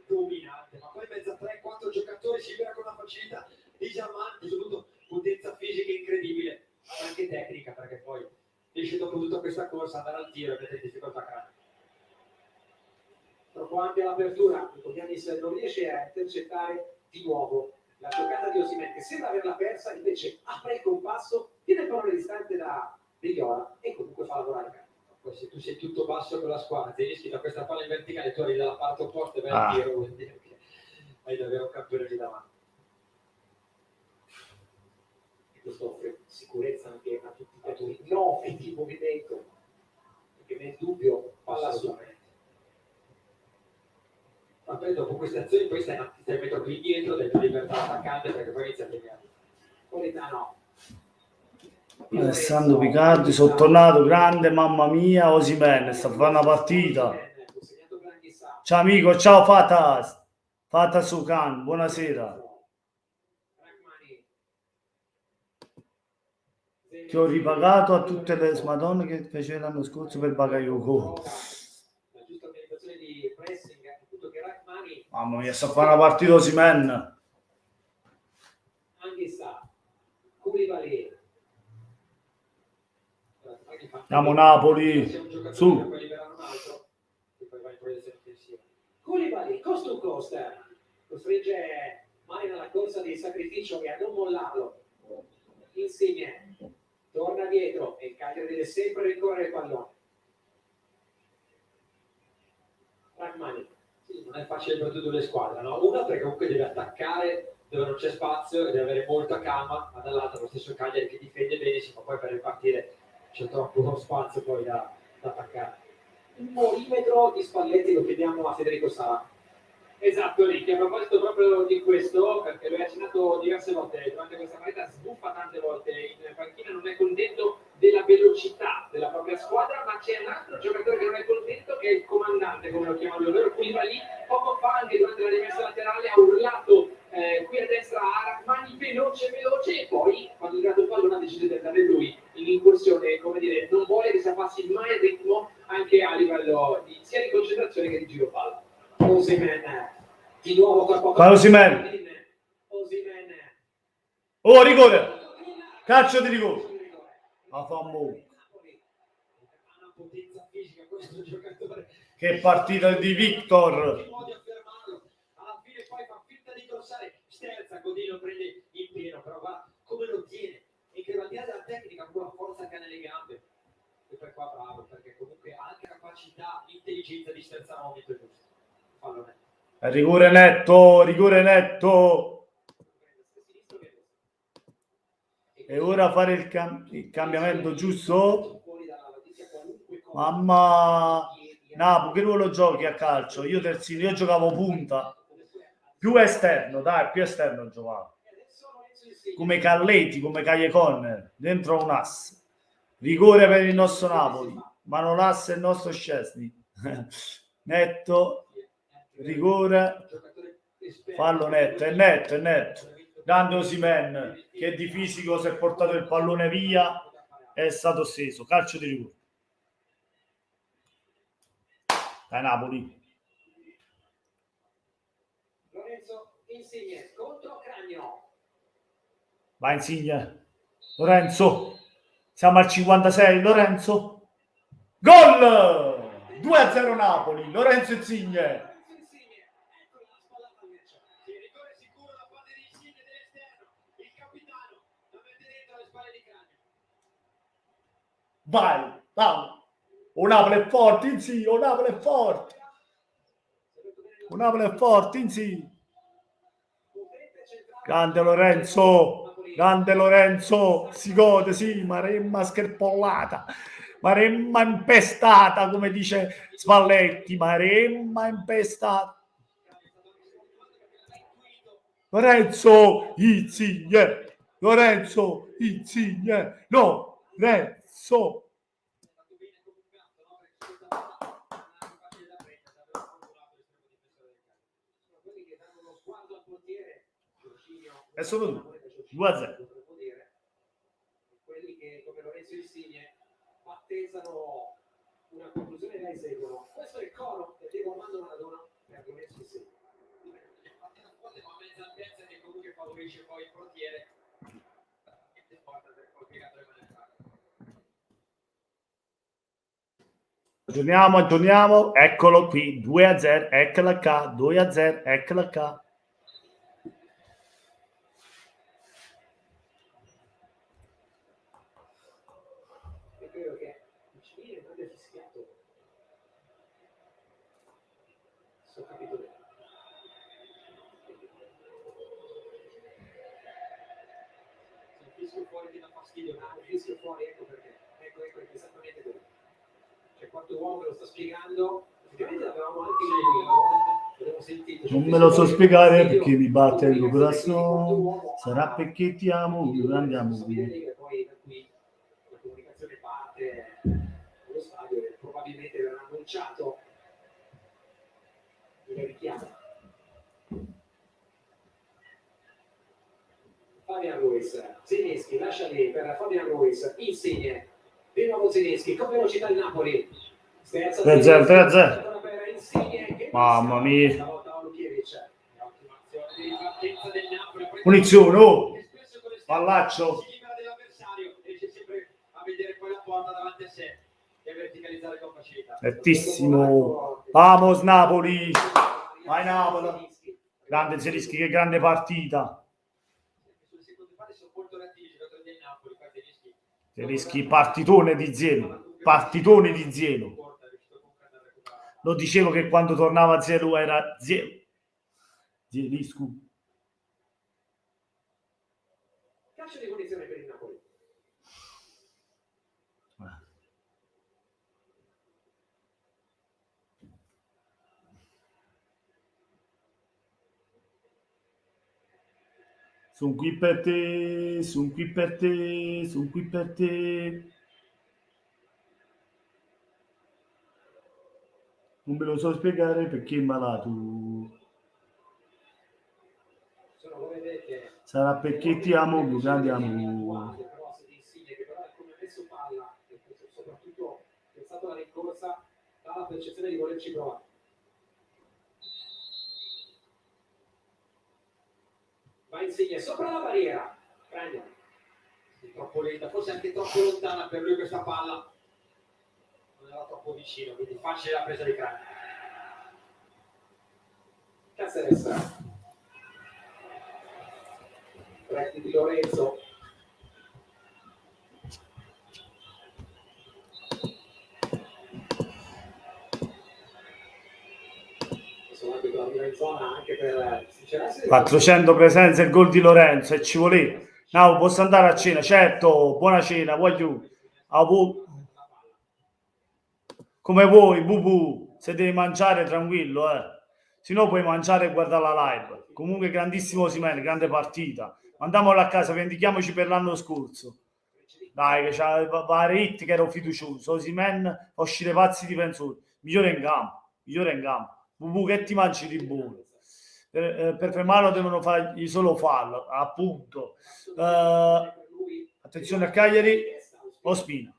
Dominante, ma poi in mezzo a 3-4 giocatori si vede con una facilità disarmante, soprattutto potenza fisica incredibile, anche tecnica, perché poi riesce dopo tutta questa corsa ad andare al tiro e mettere in difficoltà Cragno. Troppo ampia l'apertura, Giannis non riesce a intercettare di nuovo la giocata di Osimhen, che sembra averla persa, invece apre il compasso, tiene il pallone distante da Viola e comunque fa lavorare Cragno. Poi se tu sei tutto basso con la squadra, ti rischi da questa palla in verticale, tu arrivi dalla parte opposta e vai al tiro, vuol dire che hai davvero un campione lì davanti. E questo offre sicurezza anche a tutti i giocatori neofiti di movimento, perché nel dubbio palla su. Ma poi dopo queste azioni poi stai un metro più indietro, dai più libertà attaccante, perché poi inizia a piegare. Qualità no. Alessandro Picardi, sono tornato grande, mamma mia, Osimhen, sta facendo una partita. Ciao amico, ciao Fata Sukan, buonasera. Ti ho ripagato a tutte le madonne che fece l'anno scorso per Bakayoko. La giusta organizzazione di pressing, appunto che Rachmani Mamma mia, sta facendo una partita Osimhen. Anghissà, Koulibaly. Andiamo Napoli, su. Koulibaly, costa to costa, costringe Marin alla corsa di sacrificio e a non mollarlo. Insigne, torna dietro e il Cagliari deve sempre rincorrere il pallone. Rachmani. Sì, non è facile per tutte le squadre, no? Una perché comunque deve attaccare dove non c'è spazio e deve avere molta calma, ma dall'altra lo stesso Cagliari che difende benissimo, poi per ripartire c'è troppo spazio poi da attaccare. Un millimetro di Spalletti lo chiediamo a Federico Sala. Esatto, Ricky, a proposito proprio di questo, perché lo hai accennato diverse volte durante questa partita, sbuffa tante volte in panchina, non è contento della velocità della propria squadra, ma c'è un altro giocatore che non è contento, che è il comandante, come lo chiamano loro, Koulibaly. Poco fa, anche durante la rimessa laterale, ha urlato qui a destra a Rachmani, veloce, e poi, quando è arrivato il pallone, ha deciso di andare lui in incursione, come dire, non vuole che si abbassi mai il ritmo, anche a livello sia di concentrazione che di giro palla. Osimhen, di nuovo corpo a Vai Osimhen. Osimhen. Oh, rigore. Calcio di rigore. Ma fa molto. Ha una potenza fisica questo giocatore. Che partita di Victor. Modi a fermarlo. Alla fine poi fa finta di crossare, sterza, Godin lo prende in pieno, però va come lo tiene. E che al di là della tecnica, con la forza che ha nelle gambe. E per qua bravo, perché comunque ha anche capacità, intelligenza di sterzare a momento giusto. Rigore netto. E ora fare il cambiamento giusto. Mamma, Napo, che ruolo giochi a calcio? Io terzino, io giocavo punta, più esterno giocavo. Come Calletti, come Cagliacon, dentro un asse. Rigore per il nostro Napoli, Manolas e il nostro Szczesny. Netto. Rigore, fallo netto, è netto. Grande Osimhen, che di fisico si è portato il pallone via, è stato steso. Calcio di rigore. Dai Napoli. Lorenzo Insigne contro Cragno. Vai Insigne. Lorenzo. Siamo al 56, Lorenzo. Gol! 2-0 Napoli, Lorenzo Insigne. Vai, Vamos. Un Napoli è forte, in sì, un Napoli è forte. Un Napoli è forte, in sì. Grande Lorenzo, si gode, sì, Maremma scherpollata, Maremma impestata, come dice Spalletti, Maremma impestata. Lorenzo Insigne, Lorenzo Insigne, no, Lorenzo. È solo 2-0. Quelli che come Lorenzo Insigne attesano una conclusione e la eseguono. Questo è il coro del Diego Armando Maradona per Lorenzo Insigne. Ma mezza altezza che comunque favorisce poi il portiere e porta per qualche gatto le mani. Aggiorniamo, eccolo qui, 2-0, eccola qua, 2-0, eccola qua. Credo che il civile non abbia fischiato. Se ho capito bene. Se il fischio fuori ti dà fastidio, Ma il fischio fuori, ecco perché. Ecco, esattamente quello. Cioè, quanto uomo me lo sta spiegando, effettivamente l'avevamo anche l'abbiamo sentito. Non me lo so spiegare perché mi batte il corazon, sarà perché ti amo, andiamo. Poi da qui la comunicazione parte allo stadio e probabilmente verrà annunciato il richiamo. Fabian Ruiz, Zielinski lascia lì per Fabian Ruiz, Insigne, di nuovo Zielinski con velocità il Napoli. 3-0. Mamma mia. Punizione, oh. Pallaccio. Si libera dell'avversario, riesce sempre a vedere poi la porta davanti a sé e a verticalizzare con facilità. Nettissimo. Vamos Napoli. Vai Napoli. Grande Zielinski, che grande partita. Sulle seconde fasi sono molto reattivi i giocatori del Napoli, Zielinski, partitone di Zielu. Partitone di Zielu. Lo dicevo che quando tornava Zielu era Zielu. Zielinski. Calcio di punizione per il Napoli. Sono qui per te, sono qui per te, sono qui per te. Non me lo so spiegare perché è malato. Sarà perché ti amo, più grande amo. Soprattutto pensato alla rincorsa, dalla percezione di volerci provare. Va Insigne sopra la barriera, prende. Troppo lenta, forse anche troppo lontana per lui questa palla. Non era troppo vicino, quindi facile la presa di cranio. Caceres. Prendi di Lorenzo. In zona anche per 400 presenze, il gol di Lorenzo e ci voleva. No, posso andare a cena? Certo, buona cena, voglio. Come vuoi, bubu, se devi mangiare tranquillo, se no puoi mangiare e guardare la live. Comunque grandissimo Osimhen, grande partita. Andiamolo a casa, vendichiamoci per l'anno scorso. Dai, che c'ha Varit che ero fiducioso. Osimhen fa uscire pazzi difensori. Migliore in campo, migliore in campo. Bubu, che ti mangi di buono? Per fermarlo devono fargli solo fallo, appunto. Attenzione a Cagliari, Ospina.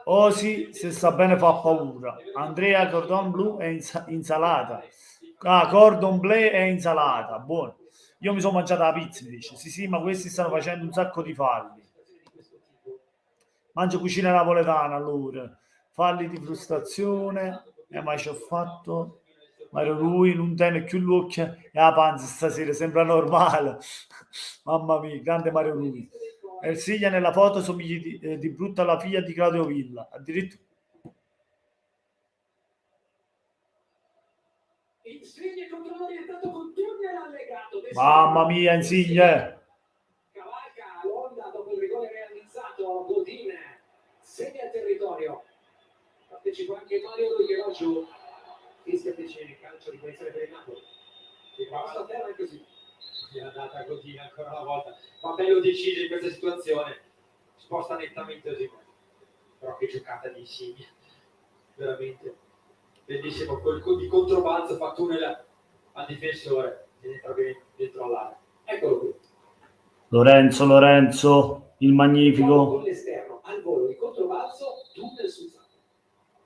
Osi, se sta bene fa paura. Andrea Cordon Bleu è insalata. Cordon Bleu è insalata, buono. Io mi sono mangiata la pizza invece. Sì, ma questi stanno facendo un sacco di falli. Mangio cucina napoletana allora. Falli di frustrazione, ma ci ho fatto. Mario lui non tiene più l'occhio e la panza stasera sembra normale. Mamma mia, grande Mario lui. Ersilia nella foto somigli di brutto alla figlia di Claudio Villa. Addirittura. Insigne controlla intanto con tunnel allegato. Mamma mia, Insigne. Cavalca l'onda dopo il rigore realizzato. Godin segna il territorio. Partecipa anche Mario Lui che va giù. Fischia Ticini, calcio di punizione per il Napoli. Si passa a terra e così. È andata così ancora una volta, ma bello deciso in questa situazione, sposta nettamente così, però che giocata di Insigne, veramente bellissimo, di controbalzo fa tunnel al difensore ed entra bene dentro all'area. Eccolo qui. Lorenzo, il Con magnifico. l'esterno al volo di controbalzo, tunnel sul Sacco.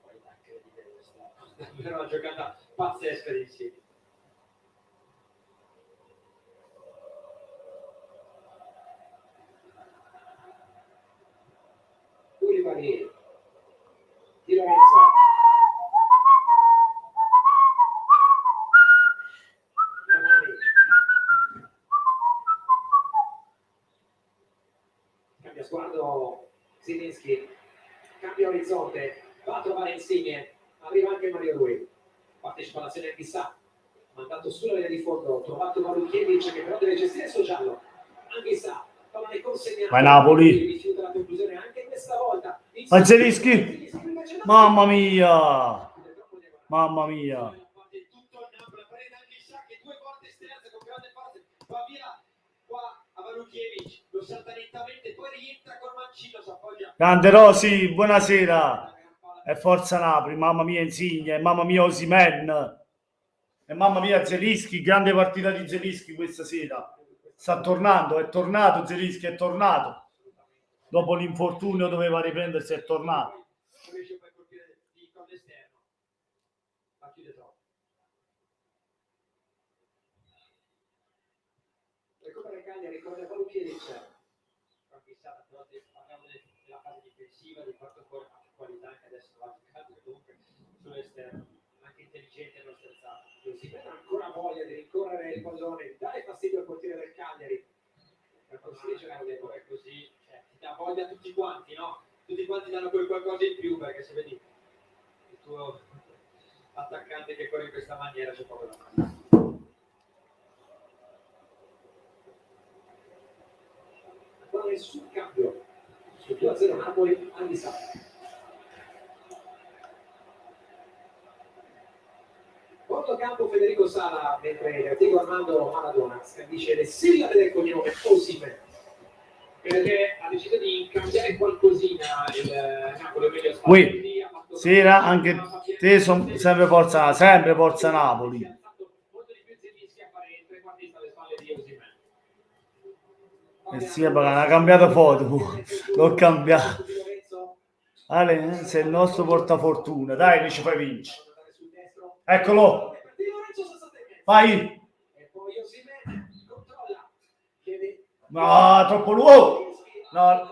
Qualità incredibile questa, davvero una giocata pazzesca di Insigne. Koulibaly di Lorenzo. Cambia sguardo Zielinski, cambia orizzonte, va a trovare Insigne, arriva anche Mario Rui, partecipa all'azione di Sa, mandato sulla linea di fondo, trovato Malukiewicz che però deve gestire il suo giallo, anche Sa, pallone consegnato, Vai Napoli. rifiuta la conclusione anche questa volta. Vai Zielinski. Mamma mia. Mamma mia. Tutto il Napoli, prende anche Sa che 2 volte sterza con grande forza, va via qua a Malukiewicz, lo salta nettamente, poi rientra col mancino, si appoggia. Grande Rosi, buonasera. E forza Napoli, mamma mia Insigne, mamma mia Osimhen. E mamma mia Zielinski, grande partita di Zielinski questa sera. Sta tornando, è tornato Zielinski, è tornato. Dopo l'infortunio doveva riprendersi, è tornato. Non riesce poi a colpire con l'esterno, ma chiude troppo. Recupera il Cagliari con Malukiewicz. Conquistata, però parliamo della fase difensiva, del fatto che ha qualità anche adesso va giocato comunque sull'esterno, anche intelligente nello sterzato. Si vede ancora voglia di rincorrere il pallone, dare fastidio al portiere del Cagliari. Per così giocare è così, cioè, ti dà voglia a tutti quanti, no? Tutti quanti danno quel qualcosa in più, perché se vedi il tuo attaccante che corre in questa maniera c'è poco da fare. Ancora sul cambio, sul 2-0 Napoli, Anissa. Campo Federico Sala, mentre Diego Armando Maradona scandisce le sillabe del cognome Osimhen. Perché ha deciso di cambiare qualcosina il Napoli, meglio Qui, sera anche te sempre forza Napoli. Molto di più Zielinski a fare il trequartista alle spalle di Osimhen. E sì, ha cambiato foto, l'ho cambiato. Ale, sei il nostro portafortuna, dai che ci fai vincere. Eccolo, vai. E poi Osimhen controlla. No, troppo lungo. No,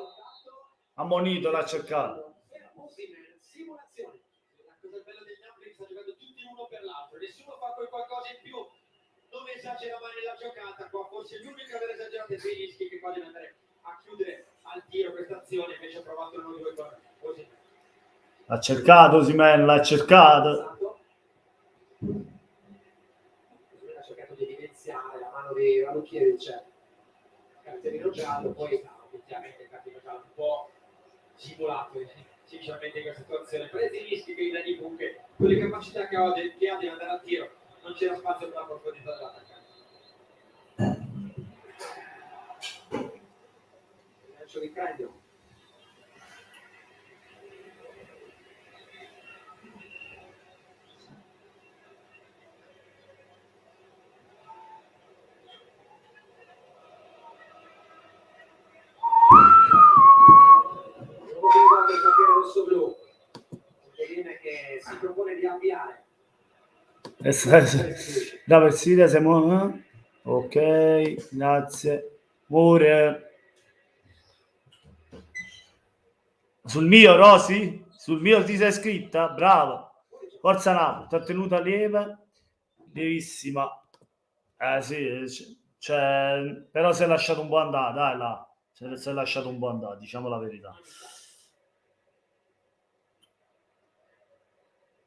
ammonito, l'ha cercato. Osimhen, simulazione. La cosa bella del Napoli è che sta giocando tutti uno per l'altro, nessuno fa quel qualcosa in più, non esagera mai nella giocata, qua forse l'unico a aver esagerato è Zielinski che qua deve andare a chiudere al tiro questa azione, invece ha provato uno di due con Osimhen. L'ha cercato Osimhen, l'ha cercato. Ha cercato di evidenziare la mano di Malukiewicz, cartellino giallo, poi Ovviamente il cartellino giallo un po' simulato sinceramente in questa situazione, per Zielinski che in ogni buche con le capacità che ha di andare al tiro non c'era spazio per la profondità dell'attaccante. Lancio di Cranio. Il portiere rosso-blu, che si propone di avviare. Da Versilia siamo. Ok, grazie. Pure. Sul mio, Rosy? Sul mio ti sei iscritta? Bravo. Forza Napoli, trattenuta lieve, lievissima. Sì, cioè, però si è lasciato un po' andare, dai là. Si è lasciato un po' andare, diciamo la verità.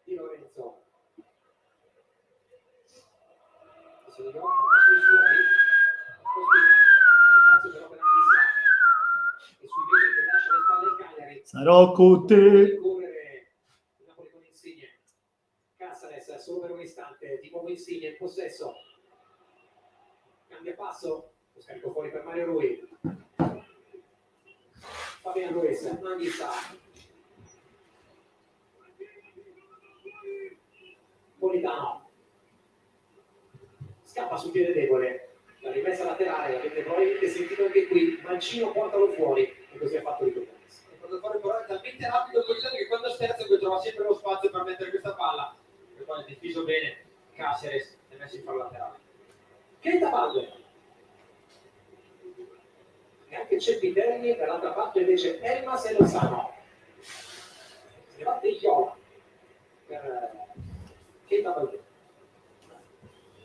Di Lorenzo. Si ritrova sui suoi. Spazio però per Anghissà. E sui invece che lascia le spalle al Cagliari. Sarò con te. Correre Napoli con Insigne. Casares solo per un istante. Di nuovo Insigne in possesso. Cambia passo. Lo scarico fuori per Mario Rui. Fabian Ruiz. Anghissà. Politano scappa sul piede debole, la rimessa laterale l'avete probabilmente sentito anche qui. Mancino portalo fuori e così ha fatto il gol. Il portafoglio però è talmente rapido che quando sterza poi trova sempre lo spazio per mettere questa palla, e poi è diffiso bene Caceres e messo in fallo laterale. Keita Balde e anche Cepitelli, dall'altra parte invece Elmas e Lozano. Si ne batte Iola per Keita Balde.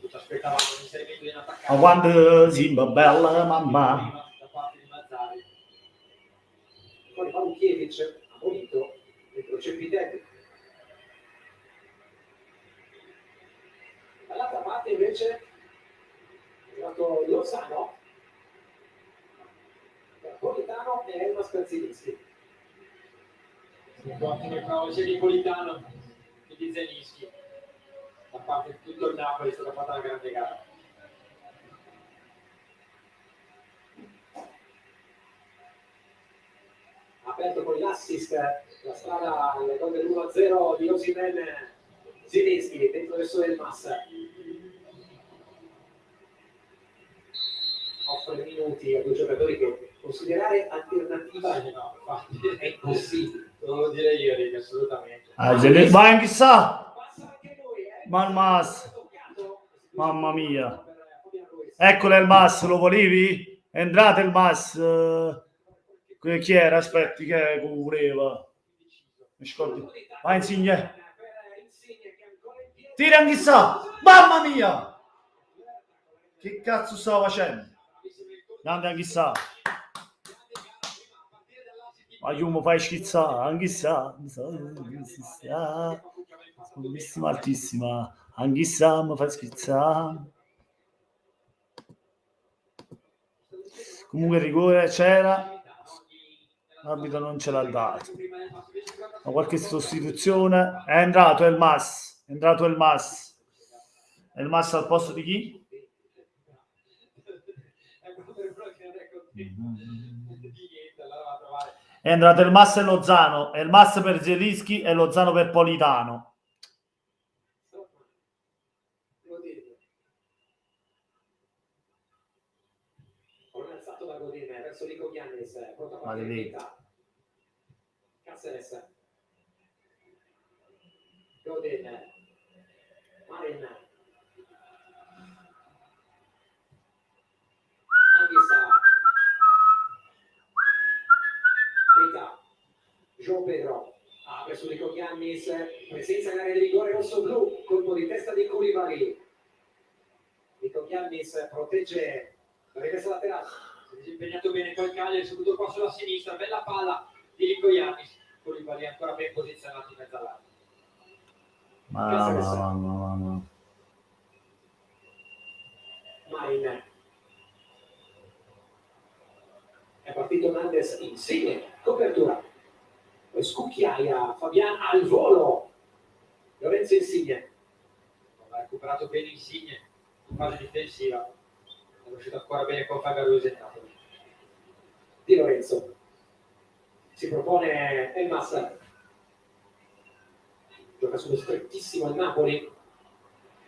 Ci aspettavamo l'inserimento di un attaccante. Ma quando Simba bella mamma. Da parte di Mazzari. Poi Valukievic ha volito dentro Cepitelli. Dall'altra parte invece è arrivato Lozano per Politano e Elmas per Zilinski. Ottime prove sia di Politano che di Zelinski. Da parte di tutto il Napoli è stata fatta una grande gara. Ha aperto con l'assist la strada al gol dell'1-0 di Osimhen. Zilinski dentro adesso del Massa. Offre minuti a due giocatori che considerare alternativa No, infatti, è impossibile. devo dire ieri, assolutamente. Ma anche sa. Passa anche lui, Ma il Mas. Mamma mia. Eccolo il Mas, lo volevi? Entrate il Mas. Chi era? Aspetti, che voleva? Mi scordo. Vai Insigne. Tira anche sa. Mamma mia. Che cazzo stava facendo? Grande anche sa. Ma io mi fai schizzare, anche sa. Bellissima, altissima. Anche sa mi fai schizzare. Comunque il rigore c'era. L'arbitro non ce l'ha dato. Ma qualche sostituzione. È entrato il Mas. È entrato il Mas. È il Mas al posto di chi? È entrato il Mas e Lozano. È il Mas per Zelinski e Lozano per Politano. Alzato da Godin verso Rico Giannis, pronto a Maledetto. Caceres. Godin. Marin. Anghissà. Keita. João Pedro. Apre su Rico Giannis. Presenza in area di rigore rosso-blu. Colpo di testa di Koulibaly. Rico Giannis protegge la rimessa laterale. Si è disimpegnato bene poi il Cagliari, soprattutto qua sulla sinistra. Bella palla di Rico Giannis. Koulibaly ancora ben posizionato in mezzo all'area. Mamma. Marin. È partito Nandes Insigne, copertura. Poi scucchiaia, Fabian al volo. Lorenzo Insigne. Ha recuperato bene Insigne in fase difensiva. È riuscito ancora bene con Fabian Ruiz. Di Lorenzo. Si propone El Massa. Gioca sullo strettissimo il Napoli,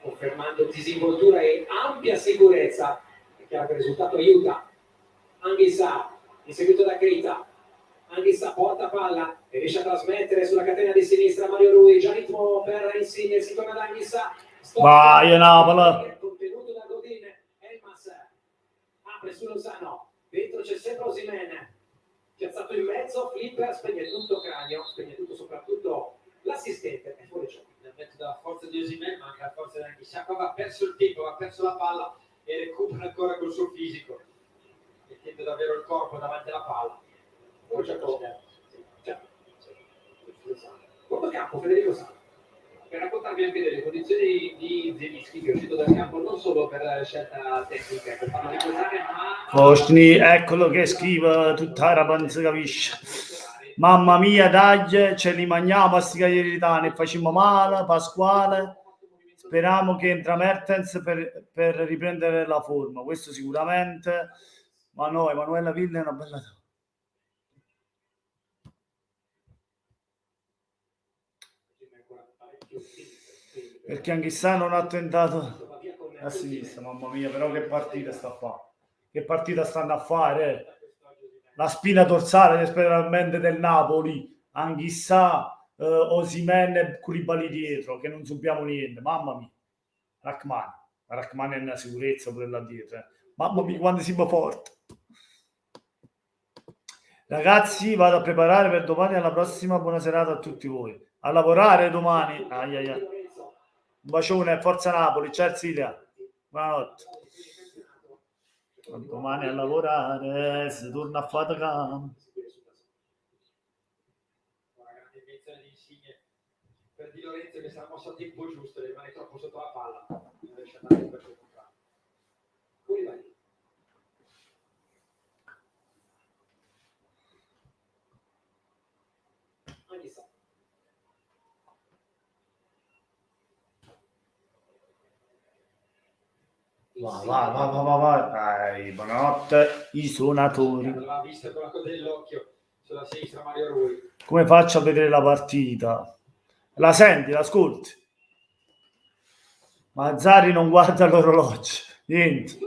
confermando disinvoltura e ampia sicurezza. È chiaro che il risultato aiuta. Anghissà, inseguito da Keita. Anghissà porta palla e riesce a trasmettere sulla catena di sinistra Mario Rui. Già ritmo per Insigne, si torna da Anghissà. Vai Napoli. Contenuto da Godin. Elmas apre su Lozano. Dentro c'è sempre Osimhen. Piazzato in mezzo, Flipper spegne tutto cranio, spegne tutto soprattutto l'assistente. È fuori gioco. Nel mezzo della forza di Osimhen, ma anche la forza di Anghissà. Qua va perso il tempo, va perso la palla e recupera ancora col suo fisico. E mette davvero il corpo davanti alla palla. Poi Quanto campo Federico Sala? Per raccontarvi anche delle condizioni di Zelinski, che è uscito dal campo non solo per scelta tecnica, per farlo riposare, ma Fosni, eccolo che scrive tutta la panza, capisce? Mamma mia, dai, ce li mangiamo a sti cagliaritani e facciamo male, Pasquale. Speriamo che entra Mertens per riprendere la forma, questo sicuramente. Ma no, Emanuela Villa è una bella... Perché anche sta non ha tentato a sinistra, mamma mia, però che partita sta a fare? Che partita stanno a fare? La spina dorsale specialmente del Napoli, anch'issa Osimhen e Koulibaly dietro, che non sappiamo niente, mamma mia. Rachman è una sicurezza pure là dietro. Mamma mia, quando siamo forti. Ragazzi, vado a preparare per domani, alla prossima, buona serata a tutti voi. A lavorare domani. Ai ai ai. Un bacione, forza Napoli, ciao Ersilia. Buonanotte. Domani a lavorare, si torna a fare campo. Per Di Lorenzo che sarà mosso a tempo giusto, rimane troppo sotto la palla, non riesce a dare il calcio contrario. Koulibaly. Anissa. Va. Dai, buonanotte, i suonatori. L'ha vista con la coda dell'occhio sulla sinistra Mario Rui. Come faccio a vedere la partita? La senti, l'ascolti? Mazzari non guarda l'orologio, niente.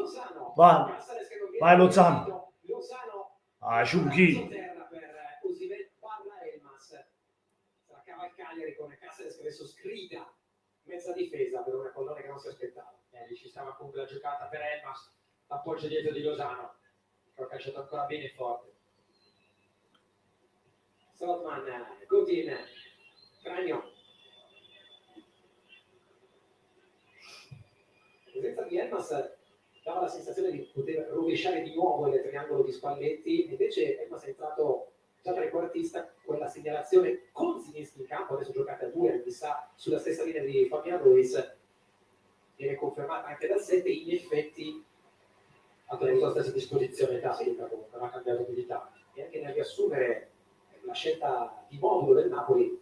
Vai Lozano. Ah, Ciucchi. Per Osimhen parla Elmas. Sarà Cavalcagliari con Caceres che adesso sgrida mezza difesa per una pallone che non si aspettava. Ci stava comunque la giocata per Elmas, l'appoggio dietro di Lozano, che ha calciato ancora bene e forte. Sotman, Coutin, Cragno. La presenza di Elmas dava la sensazione di poter rovesciare di nuovo il triangolo di Spalletti, invece Elmas è entrato già trequartista con la segnalazione con Zilinski in campo, adesso giocate a due, chissà sulla stessa linea di Fabian Ruiz, viene confermata anche dal 7, in effetti Ha tenuto la stessa disposizione tattica, comunque non ha cambiato più di tanto. e anche nel riassumere la scelta di modulo del Napoli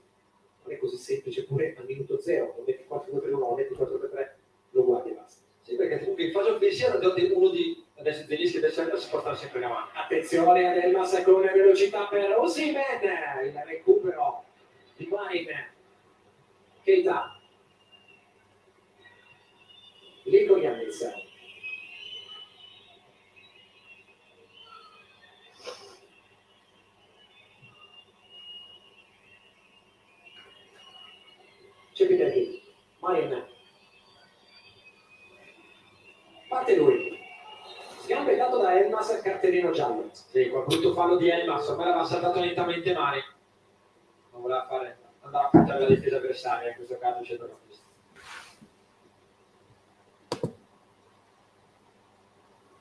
non è così semplice, pure al minuto 0, lo metti 4-2-3-1, lo metti 4-3-3, lo guardi e basta. Sì, perché comunque in fase offensiva uno di adesso Zelinski e adesso si portano sempre in avanti. Attenzione ad Elmas con velocità per Osimhen, il recupero di Marin, Keita, Lico Yannis. C'è Peterchi, Marin, parte lui, sgambettato da Elmas, cartellino giallo. Sì, quel brutto fallo di Elmas, ormai l'aveva saltato lentamente Mari. Non voleva andare a portare la difesa avversaria, in questo caso c'è da questo.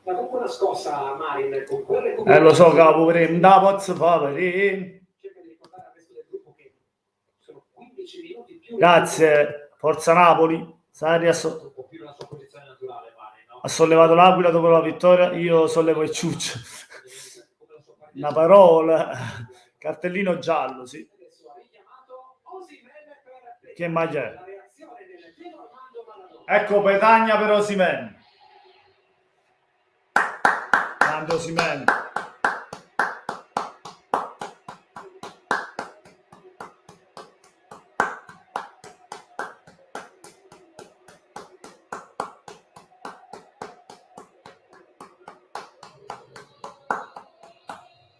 Da comunque una scossa a Marin con quel recupero. Lo so, capo, da pozzo fa, Cerca di ricordare al resto del gruppo che sono 15 minuti più. Grazie, forza Napoli. Sari Un po' più nella sua posizione naturale, Mari, no? ha sollevato l'Aquila dopo la vittoria, io sollevo il Ciuccio. Una parola, cartellino giallo, sì. Che maglia è? Ecco Petagna per Osimhen. Grande Osimhen.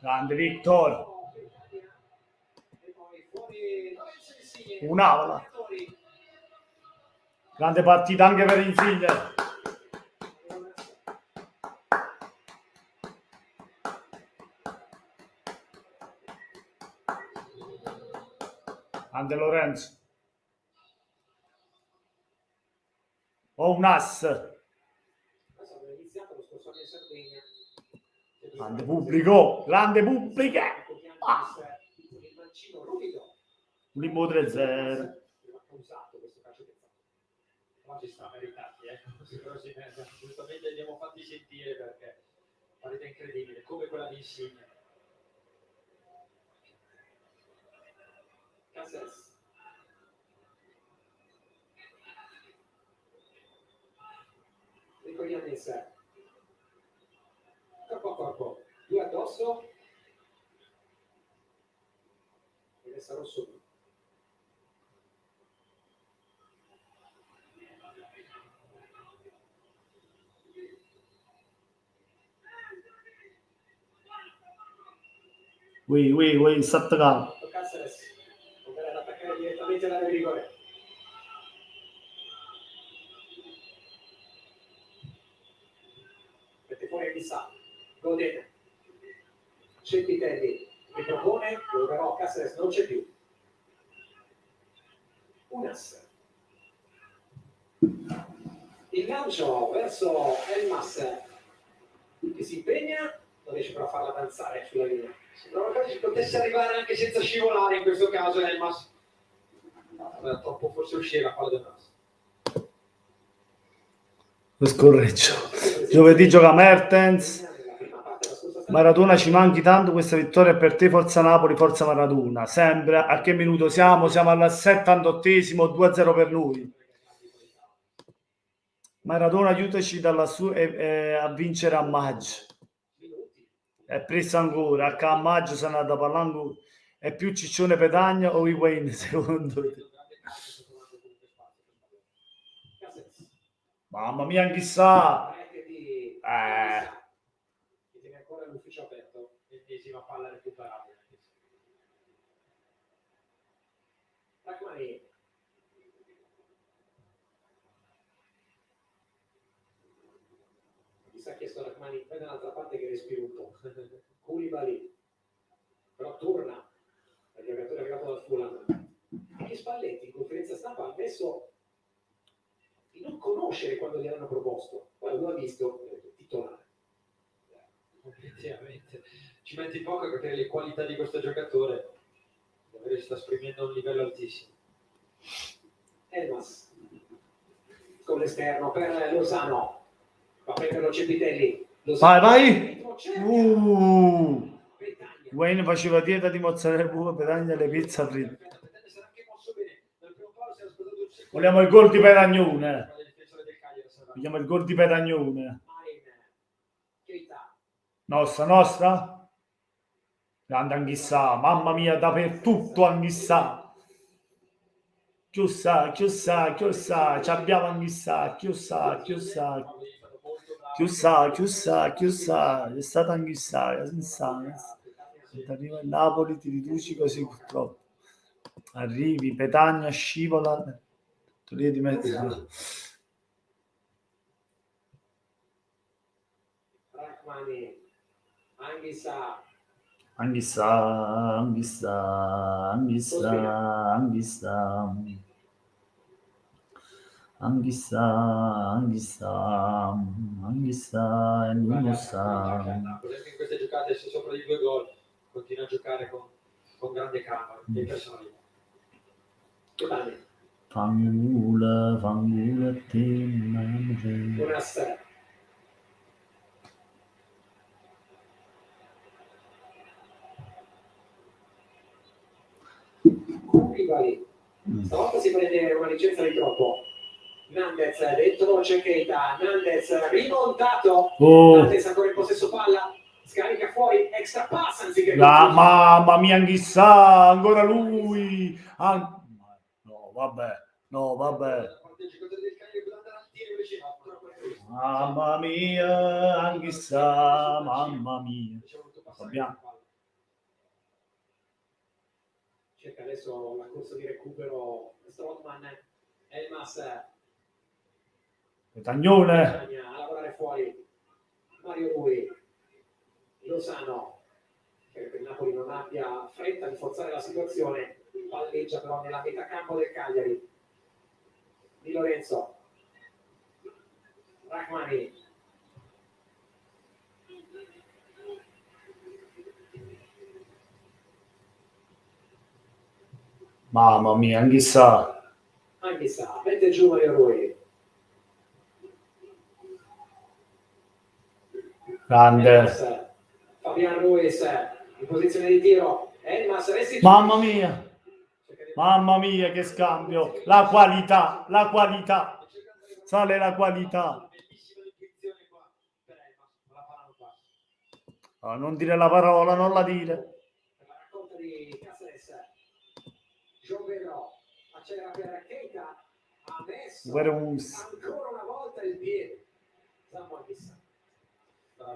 Grande Victor. Un'ala. Grande partita anche per Insigne. Grande Lorenzo. Oh, un ass. Grande pubblico, grande pubblico. Il mancino ruvido. Primo 3-0. Usato questo calcio di Ma ci sta, meritati, però sì, giustamente li abbiamo fatti sentire perché partita incredibile, come quella di Insigne. Caceres. Nico Yannis. Corpo a corpo, 2 addosso. E messa rosso. Oui, sta attaccando. Caceres. Andare ad attaccare direttamente l'area di rigore. Mette fuori Anguissa. Godin. Cepitelli ripropone, però Caceres non c'è più. Unas. Il lancio verso Elmas che si impegna, non riesce però a farla danzare sulla linea. Sembrava quasi che potesse arrivare anche senza scivolare in questo caso Elmas. Troppo forse uscire la palla del Nas. Lo scorreggio. Giovedì gioca Mertens. Maradona, ci manchi tanto, questa vittoria è per te, forza Napoli, forza Maradona. Sembra, a che minuto siamo? Siamo al 78esimo, 2-0 per lui. Maradona, aiutaci a vincere a maggio. È preso ancora, a maggio se ne da parlando. È più Ciccione Petagna o Higuain secondo te? Mamma mia, chissà. Tiene ancora l'ufficio aperto. L'ennesima palla recuperabile. Rachmani. Mi sa chiesto Rachmani, vai dall'altra parte che respiri un po'. Koulibaly. Però torna il giocatore arrivato dal Fulham. Anche Spalletti in conferenza stampa ha ammesso di non conoscere quando gli hanno proposto. Poi lo ha visto titolare. Obiettivamente ci metti poco a capire le qualità di questo giocatore. Davvero sta esprimendo a un livello altissimo. Elmas con l'esterno per Lozano. Va a prenderlo Cepitelli. Vai! Wayne faceva dieta di mozzarella pure, Petagna le pizze a fritto. Vogliamo il gol di Petagnone. Vogliamo il gol di Petagnone. Nostra? Grande Anghissà, mamma mia, dappertutto Anghissà. Chiussa, ci abbiamo Anghissà, chiussa. È stata Anghissà, arriva il Napoli, ti riduci così purtroppo. Arrivi, Petagna, scivola, lì di mezzo. Rachmani, Anghissà, e lui lo sa. Perché in queste giocate se sopra di 2 gol continua a giocare con grande calma e personalità. Fangula te. Buonasera. Koulibaly. Stavolta si prende una licenza di troppo. Nandez dentro c'è Keita. Nandez rimontato. Nandez ancora in possesso palla. Scarica fuori. Extra pass anziché. Mamma mia, chissà, ancora lui. No, vabbè. Mamma mia, chissà, mamma mia. Abbiamo. Cerca adesso la corsa di recupero Strootman. Elmas Petagnone a lavorare fuori. Mario Rui. Lozano, che per il Napoli non abbia fretta di forzare la situazione, palleggia però nella metà campo del Cagliari. Di Lorenzo. Rachmani. Mamma mia, anche sa. Anche sa, mette giù Mario Rui. Grande. Elmas, Fabian Ruiz in posizione di tiro. Elmas, Mamma mia, che scambio. La qualità. Sale la qualità. Oh, non dire la parola, non la dire. La raccolta di Cáceres. Giovedro accelera per Keita. Ha messo ancora una volta il piede.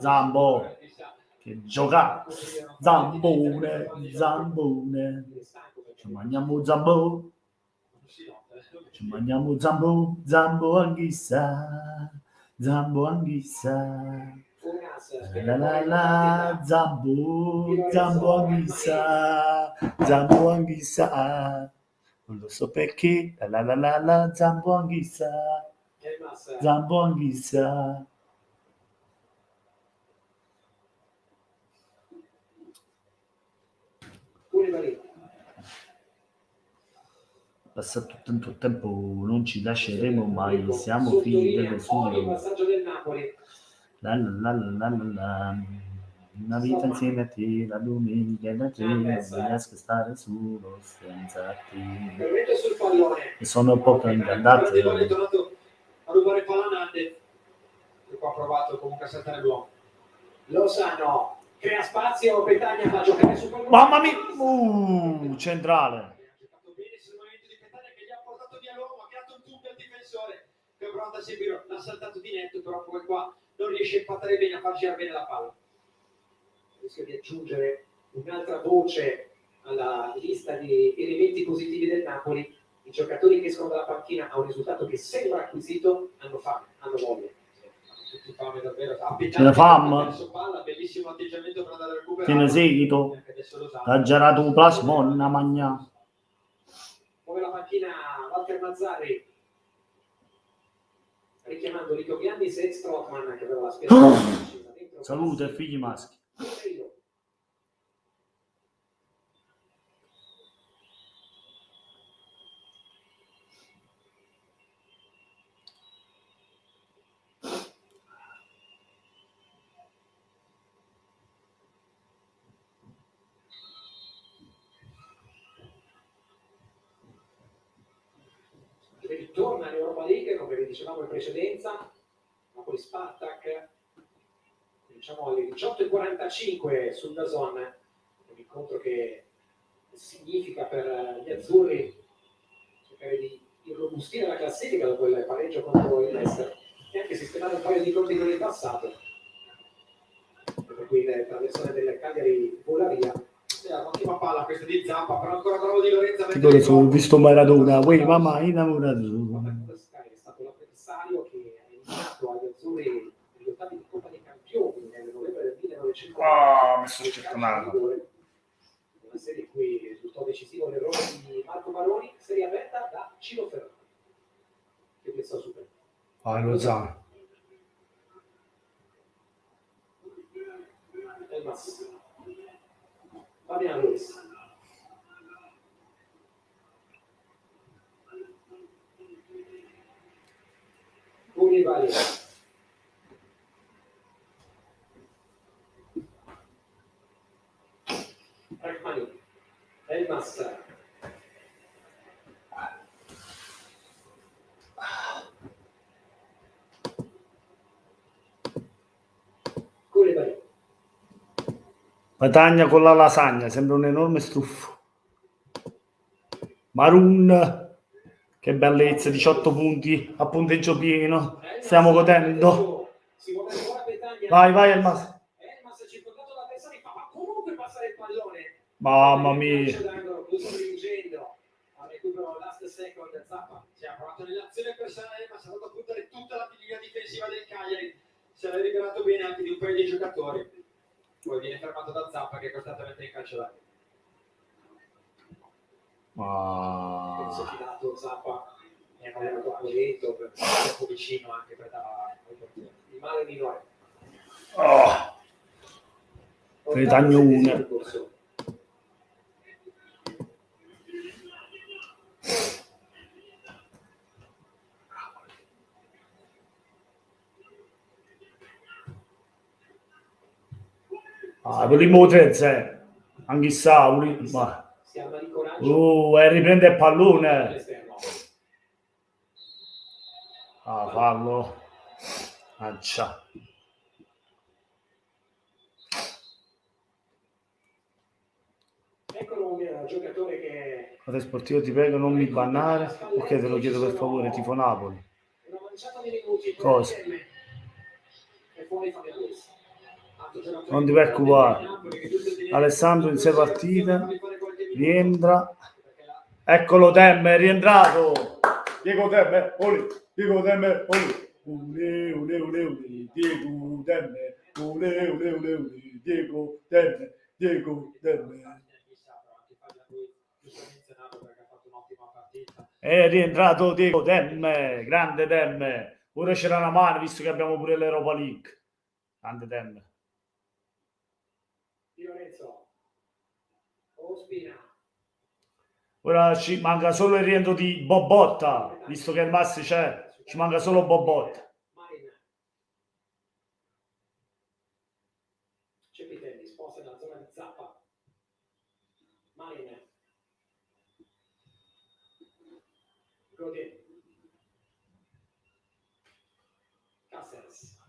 Zambo. Che gioca. Zambone. Ci mangiamo Zambo. Zambo anghissa. La Zambo anghissa. Non lo so perché. La Zambo anghissa. Passa tutto il tempo, non ci lasceremo mai, siamo figli dello studio. Passaggio del Napoli. Una vita insieme a te, la domenica e la sera, non riesco a stare solo senza te. Sul pallone. E sono poco incantato. È tornato a rubare Palanande, che qua ha provato comunque a saltare l'uomo. Lozano crea spazio, Petagna fa giocare sul pallone. Mamma mia, centrale. Ha giocato bene sul momento di Petagna che gli ha portato via l'uomo, ha creato un tunnel al difensore che è pronto a seguire, l'ha saltato di netto, però poi qua non riesce a impattare bene, a far girare bene la palla. Rischio di aggiungere un'altra voce alla lista di elementi positivi del Napoli. I giocatori che escono dalla panchina a un risultato che sembra acquisito hanno fame, hanno voglia. Tutti fame davvero. Ce ne fam. Bellissimo atteggiamento per andare a recuperare. Tiene seguito. Ha girato un plasmon a mangiare. Muove la panchina Walter Mazzarri, richiamando Rico Ghiandis e Strootman che aveva la spiaggia. Salute figli maschi. Torna all'Europa League, come vi dicevamo in precedenza, Napoli Spartak, diciamo alle 18:45 sul DAZN, un incontro che significa per gli azzurri cercare di irrobustire la classifica dopo il pareggio contro il Leicester e anche sistemare un paio di conti con il passato, per cui la traversone del Cagliari vola via. Ottima palla questa di Zampa, però ancora bravo di Lorenzo. Ho visto Maradona, uè mamma innamorato. È stato l'avversario che ha iniziato agli azzurri negli ottavi di Coppa dei Campioni nel novembre del 1900. Mi sto cercando. Una serie in cui risultò decisivo l'errore di Marco Baroni, serie aperta da Ciro Ferrari, che pensò super. Lozano. Elmas. Fabian Ruiz. Koulibaly. Rachmani. Elmas. Koulibaly. Petagna con la lasagna, sembra un enorme struffo. Marun, che bellezza, 18 punti a punteggio pieno, stiamo godendo. Vai Elmas. Elmas circondato da avversari, ma comunque passare il pallone. Mamma mia. A recupero last second Zappa. Si è provato nell'azione personale, ma si è andato a puntare tutta la linea difensiva del Cagliari. Si era liberato bene anche di un paio di giocatori. Poi viene fermato da Zappa che è costantemente in calcio d'aria. Si è fidato Zappa, è troppo lento, troppo vicino anche per dare il male minore. Petagna 1. Ah, volevo 3-0. Anche sa, ma... Si arma di coraggio. E riprende il pallone. All'esterno. Ah, fallo. Accia. Eccolo un giocatore che... Fate sportivo, ti prego, non mi bannare. Ok, te lo chiedo per favore, tifo Napoli. Una manciata di minuti. Cosa? E fuori Fabio Ruiz. Non ti preoccupare. Alessandro in 6 partite. Rientra. Eccolo Temme, è rientrato. Diego Temme, olè. Diego Temme, olè. Ule, ule, ule, ule. Diego Temme. Ule, ule, ule, ule. Diego Temme. Diego Temme. È rientrato Diego Temme, grande Temme. Ora c'era una mano, visto che abbiamo pure l'Europa League. Grande Temme. Di Lorenzo. Ospina. Ora ci manca solo il rientro di Bobotta, visto che il Massi c'è, ci manca solo Bobotta. Marin. Cepitelli, sposta nella zona di Zappa. Marin. Godin. Cáceres.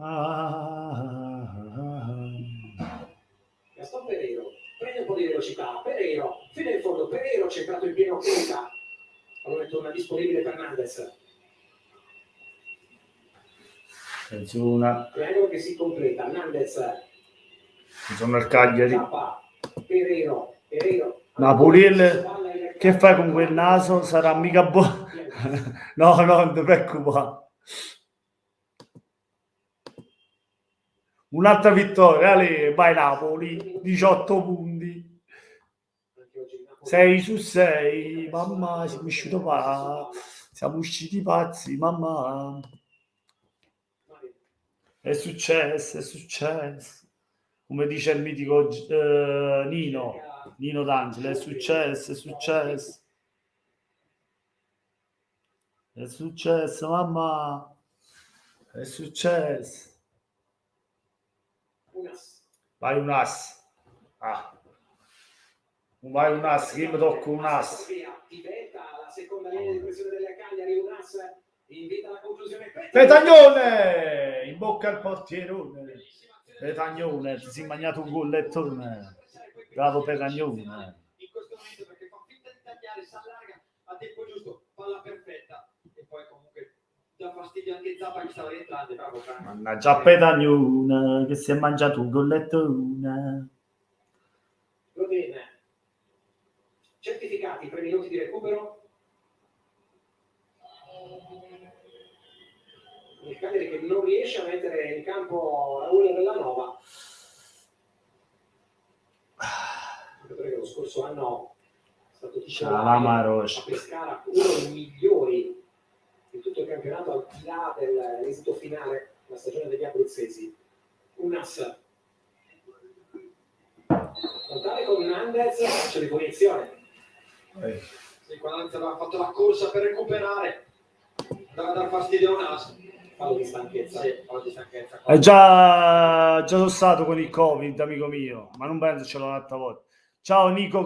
Gaston Pereiro. Prende un po' di velocità. Pereiro. Fino in fondo. Pereiro centrato in pieno Keita. Allora torna disponibile Fernandez. Attenzione, Triangolo che si completa. Hernandez. sono il Cagliari. Zappa. Pereiro. Pereiro. Napoli, che fai con quel naso? Sarà mica buono. No, non ti preoccupare. Un'altra vittoria, Ale, vai Napoli, 18 punti. 6 su 6, mamma, siamo usciti pazzi, mamma. È successo. Come dice il mitico Nino D'Angelo, è successo, mamma. È successo. Vai un as. Ah. Vai un as, che mi tocca un as. Diventa la seconda linea di pressione delle Cagliari, un as invita alla conclusione. Petagnone! In bocca al portierone. Petagnone, ti sei mangiato un gollettone. Bravo Petagnone. In questo momento perché fa finta di tagliare, si allarga a tempo giusto, palla perfetta e poi comunque dà fastidio anche Zappa che stava rientrando. Bravo Franco. Mannaggia Petagnone che si è mangiato un gollettone. Godin. Certificati 3 minuti di recupero. Il Cagliari che non riesce a mettere in campo Raul Bellanova. Che lo scorso anno è stato titolare a Pescara, uno dei migliori di tutto il campionato al di là dell'esito finale della stagione degli abruzzesi. Un as. Contare con Hernandez, c'è di punizione. Sì, quando aveva fatto la corsa per recuperare, andava a dar fastidio a un as. Fallo di stanchezza. Sì, fallo di stanchezza. È già sono stato con il Covid, amico mio, ma non penso ce l'ho un'altra volta. Ciao Nico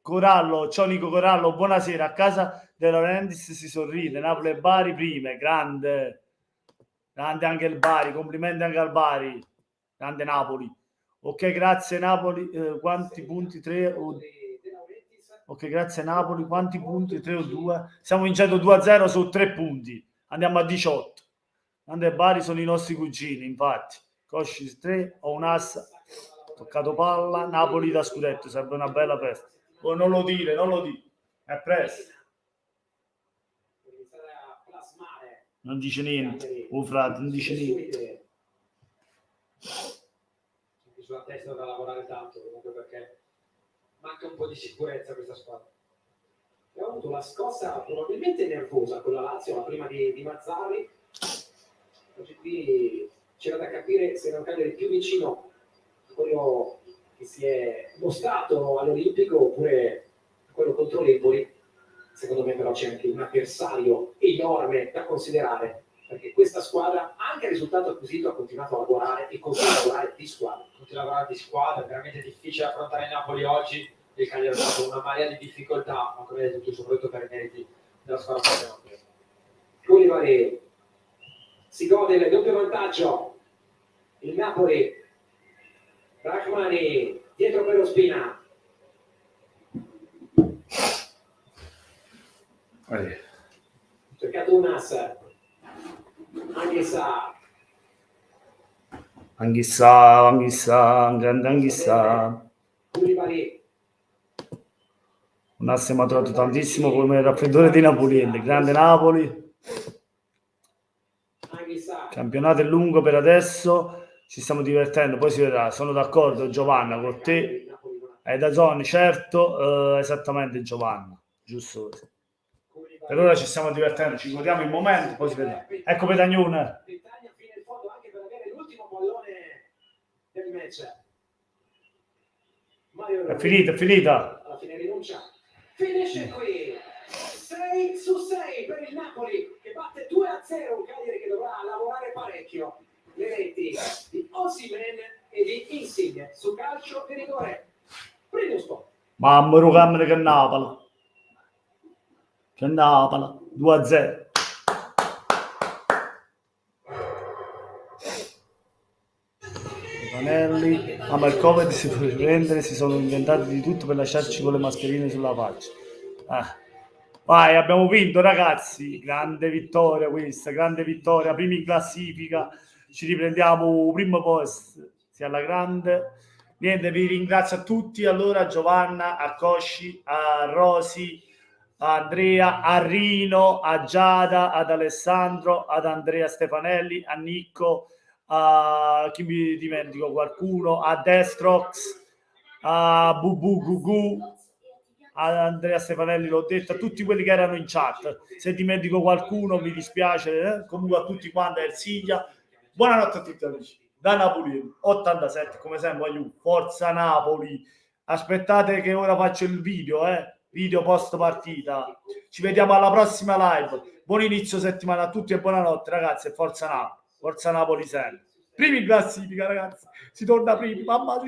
Corallo, ciao Nico Corallo, buonasera. A casa De Laurentiis si sorride, Napoli e Bari prime, grande anche il Bari, complimenti anche al Bari, grande Napoli. Ok, grazie Napoli, quanti punti? 3 o... Ok, grazie Napoli, quanti punti? 3 o 2? Stiamo vincendo 2-0 su 3 punti, andiamo a 18. Grande Bari sono i nostri cugini, infatti. Cosci 3, ho un as, toccato palla, Napoli da scudetto, sarebbe una bella festa. Oh, non lo dire, è presto. Non dice niente, frate, non dice niente. Sulla testa da lavorare tanto, comunque perché manca un po' di sicurezza questa squadra. Ha avuto la scossa probabilmente nervosa con la Lazio, la prima di Mazzarri. Oggi qui c'era da capire se era un Cagliari più vicino a quello che si è mostrato all'Olimpico oppure a quello contro l'Empoli. Secondo me però c'è anche un avversario enorme da considerare perché questa squadra, anche il risultato acquisito, ha continuato a lavorare e continua a lavorare di squadra. Continua a lavorare di squadra, è veramente difficile affrontare il Napoli oggi. Il Cagliari ha avuto una marea di difficoltà, ma come hai detto tu, soprattutto per i meriti della squadra che abbiamo preso. Koulibaly si gode del doppio vantaggio. Il Napoli, Rachmani dietro per Ospina. Cercato Unas, Anghissà, grande Anghissà. Koulibaly, Un asse mi ha trovato tantissimo come raffreddore di Napoliente, grande Napoli. Anghissà, Il campionato è lungo per adesso, ci stiamo divertendo, poi si vedrà. Sono d'accordo Giovanna con te, hai da zone, certo, esattamente Giovanna, giusto così. Per ora ci stiamo divertendo, ci godiamo il momento, poi si vedrà. Ecco Petagnone. Petagna fino in fondo anche per avere l'ultimo pallone del match. Mario È finita. alla fine rinuncia. Finisce qui. 6 su 6 per il Napoli che batte 2-0 un Cagliari che dovrà lavorare parecchio. Le reti di Osimhen e di Insigne su calcio di rigore. Prendi un spot. Mamma mia che Napoli. 2-0. Panelli, ma il Covid si può riprendere, si sono inventati di tutto per lasciarci con le mascherine sulla faccia. Vai, abbiamo vinto ragazzi, grande vittoria questa, grande vittoria, primi in classifica, ci riprendiamo primo posto, sia alla grande. Niente, vi ringrazio a tutti, allora a Giovanna, a Cosci, a Rosi, a Andrea, a Rino, a Giada, ad Alessandro, ad Andrea Stefanelli, a Nicco, a chi mi dimentico qualcuno, a Destrox, a Bubu Gugu, ad Andrea Stefanelli l'ho detto, a tutti quelli che erano in chat. Se dimentico qualcuno mi dispiace, comunque a tutti quanti, a Ersiglia. Buonanotte a tutti amici. Da Napoli 87, come sempre, forza Napoli. Aspettate che ora faccio il video post partita. Ci vediamo alla prossima live. Buon inizio settimana a tutti e buonanotte ragazzi, e forza Napoli. Forza Napoli sempre. Primi in classifica ragazzi. Si torna primi. Mamma,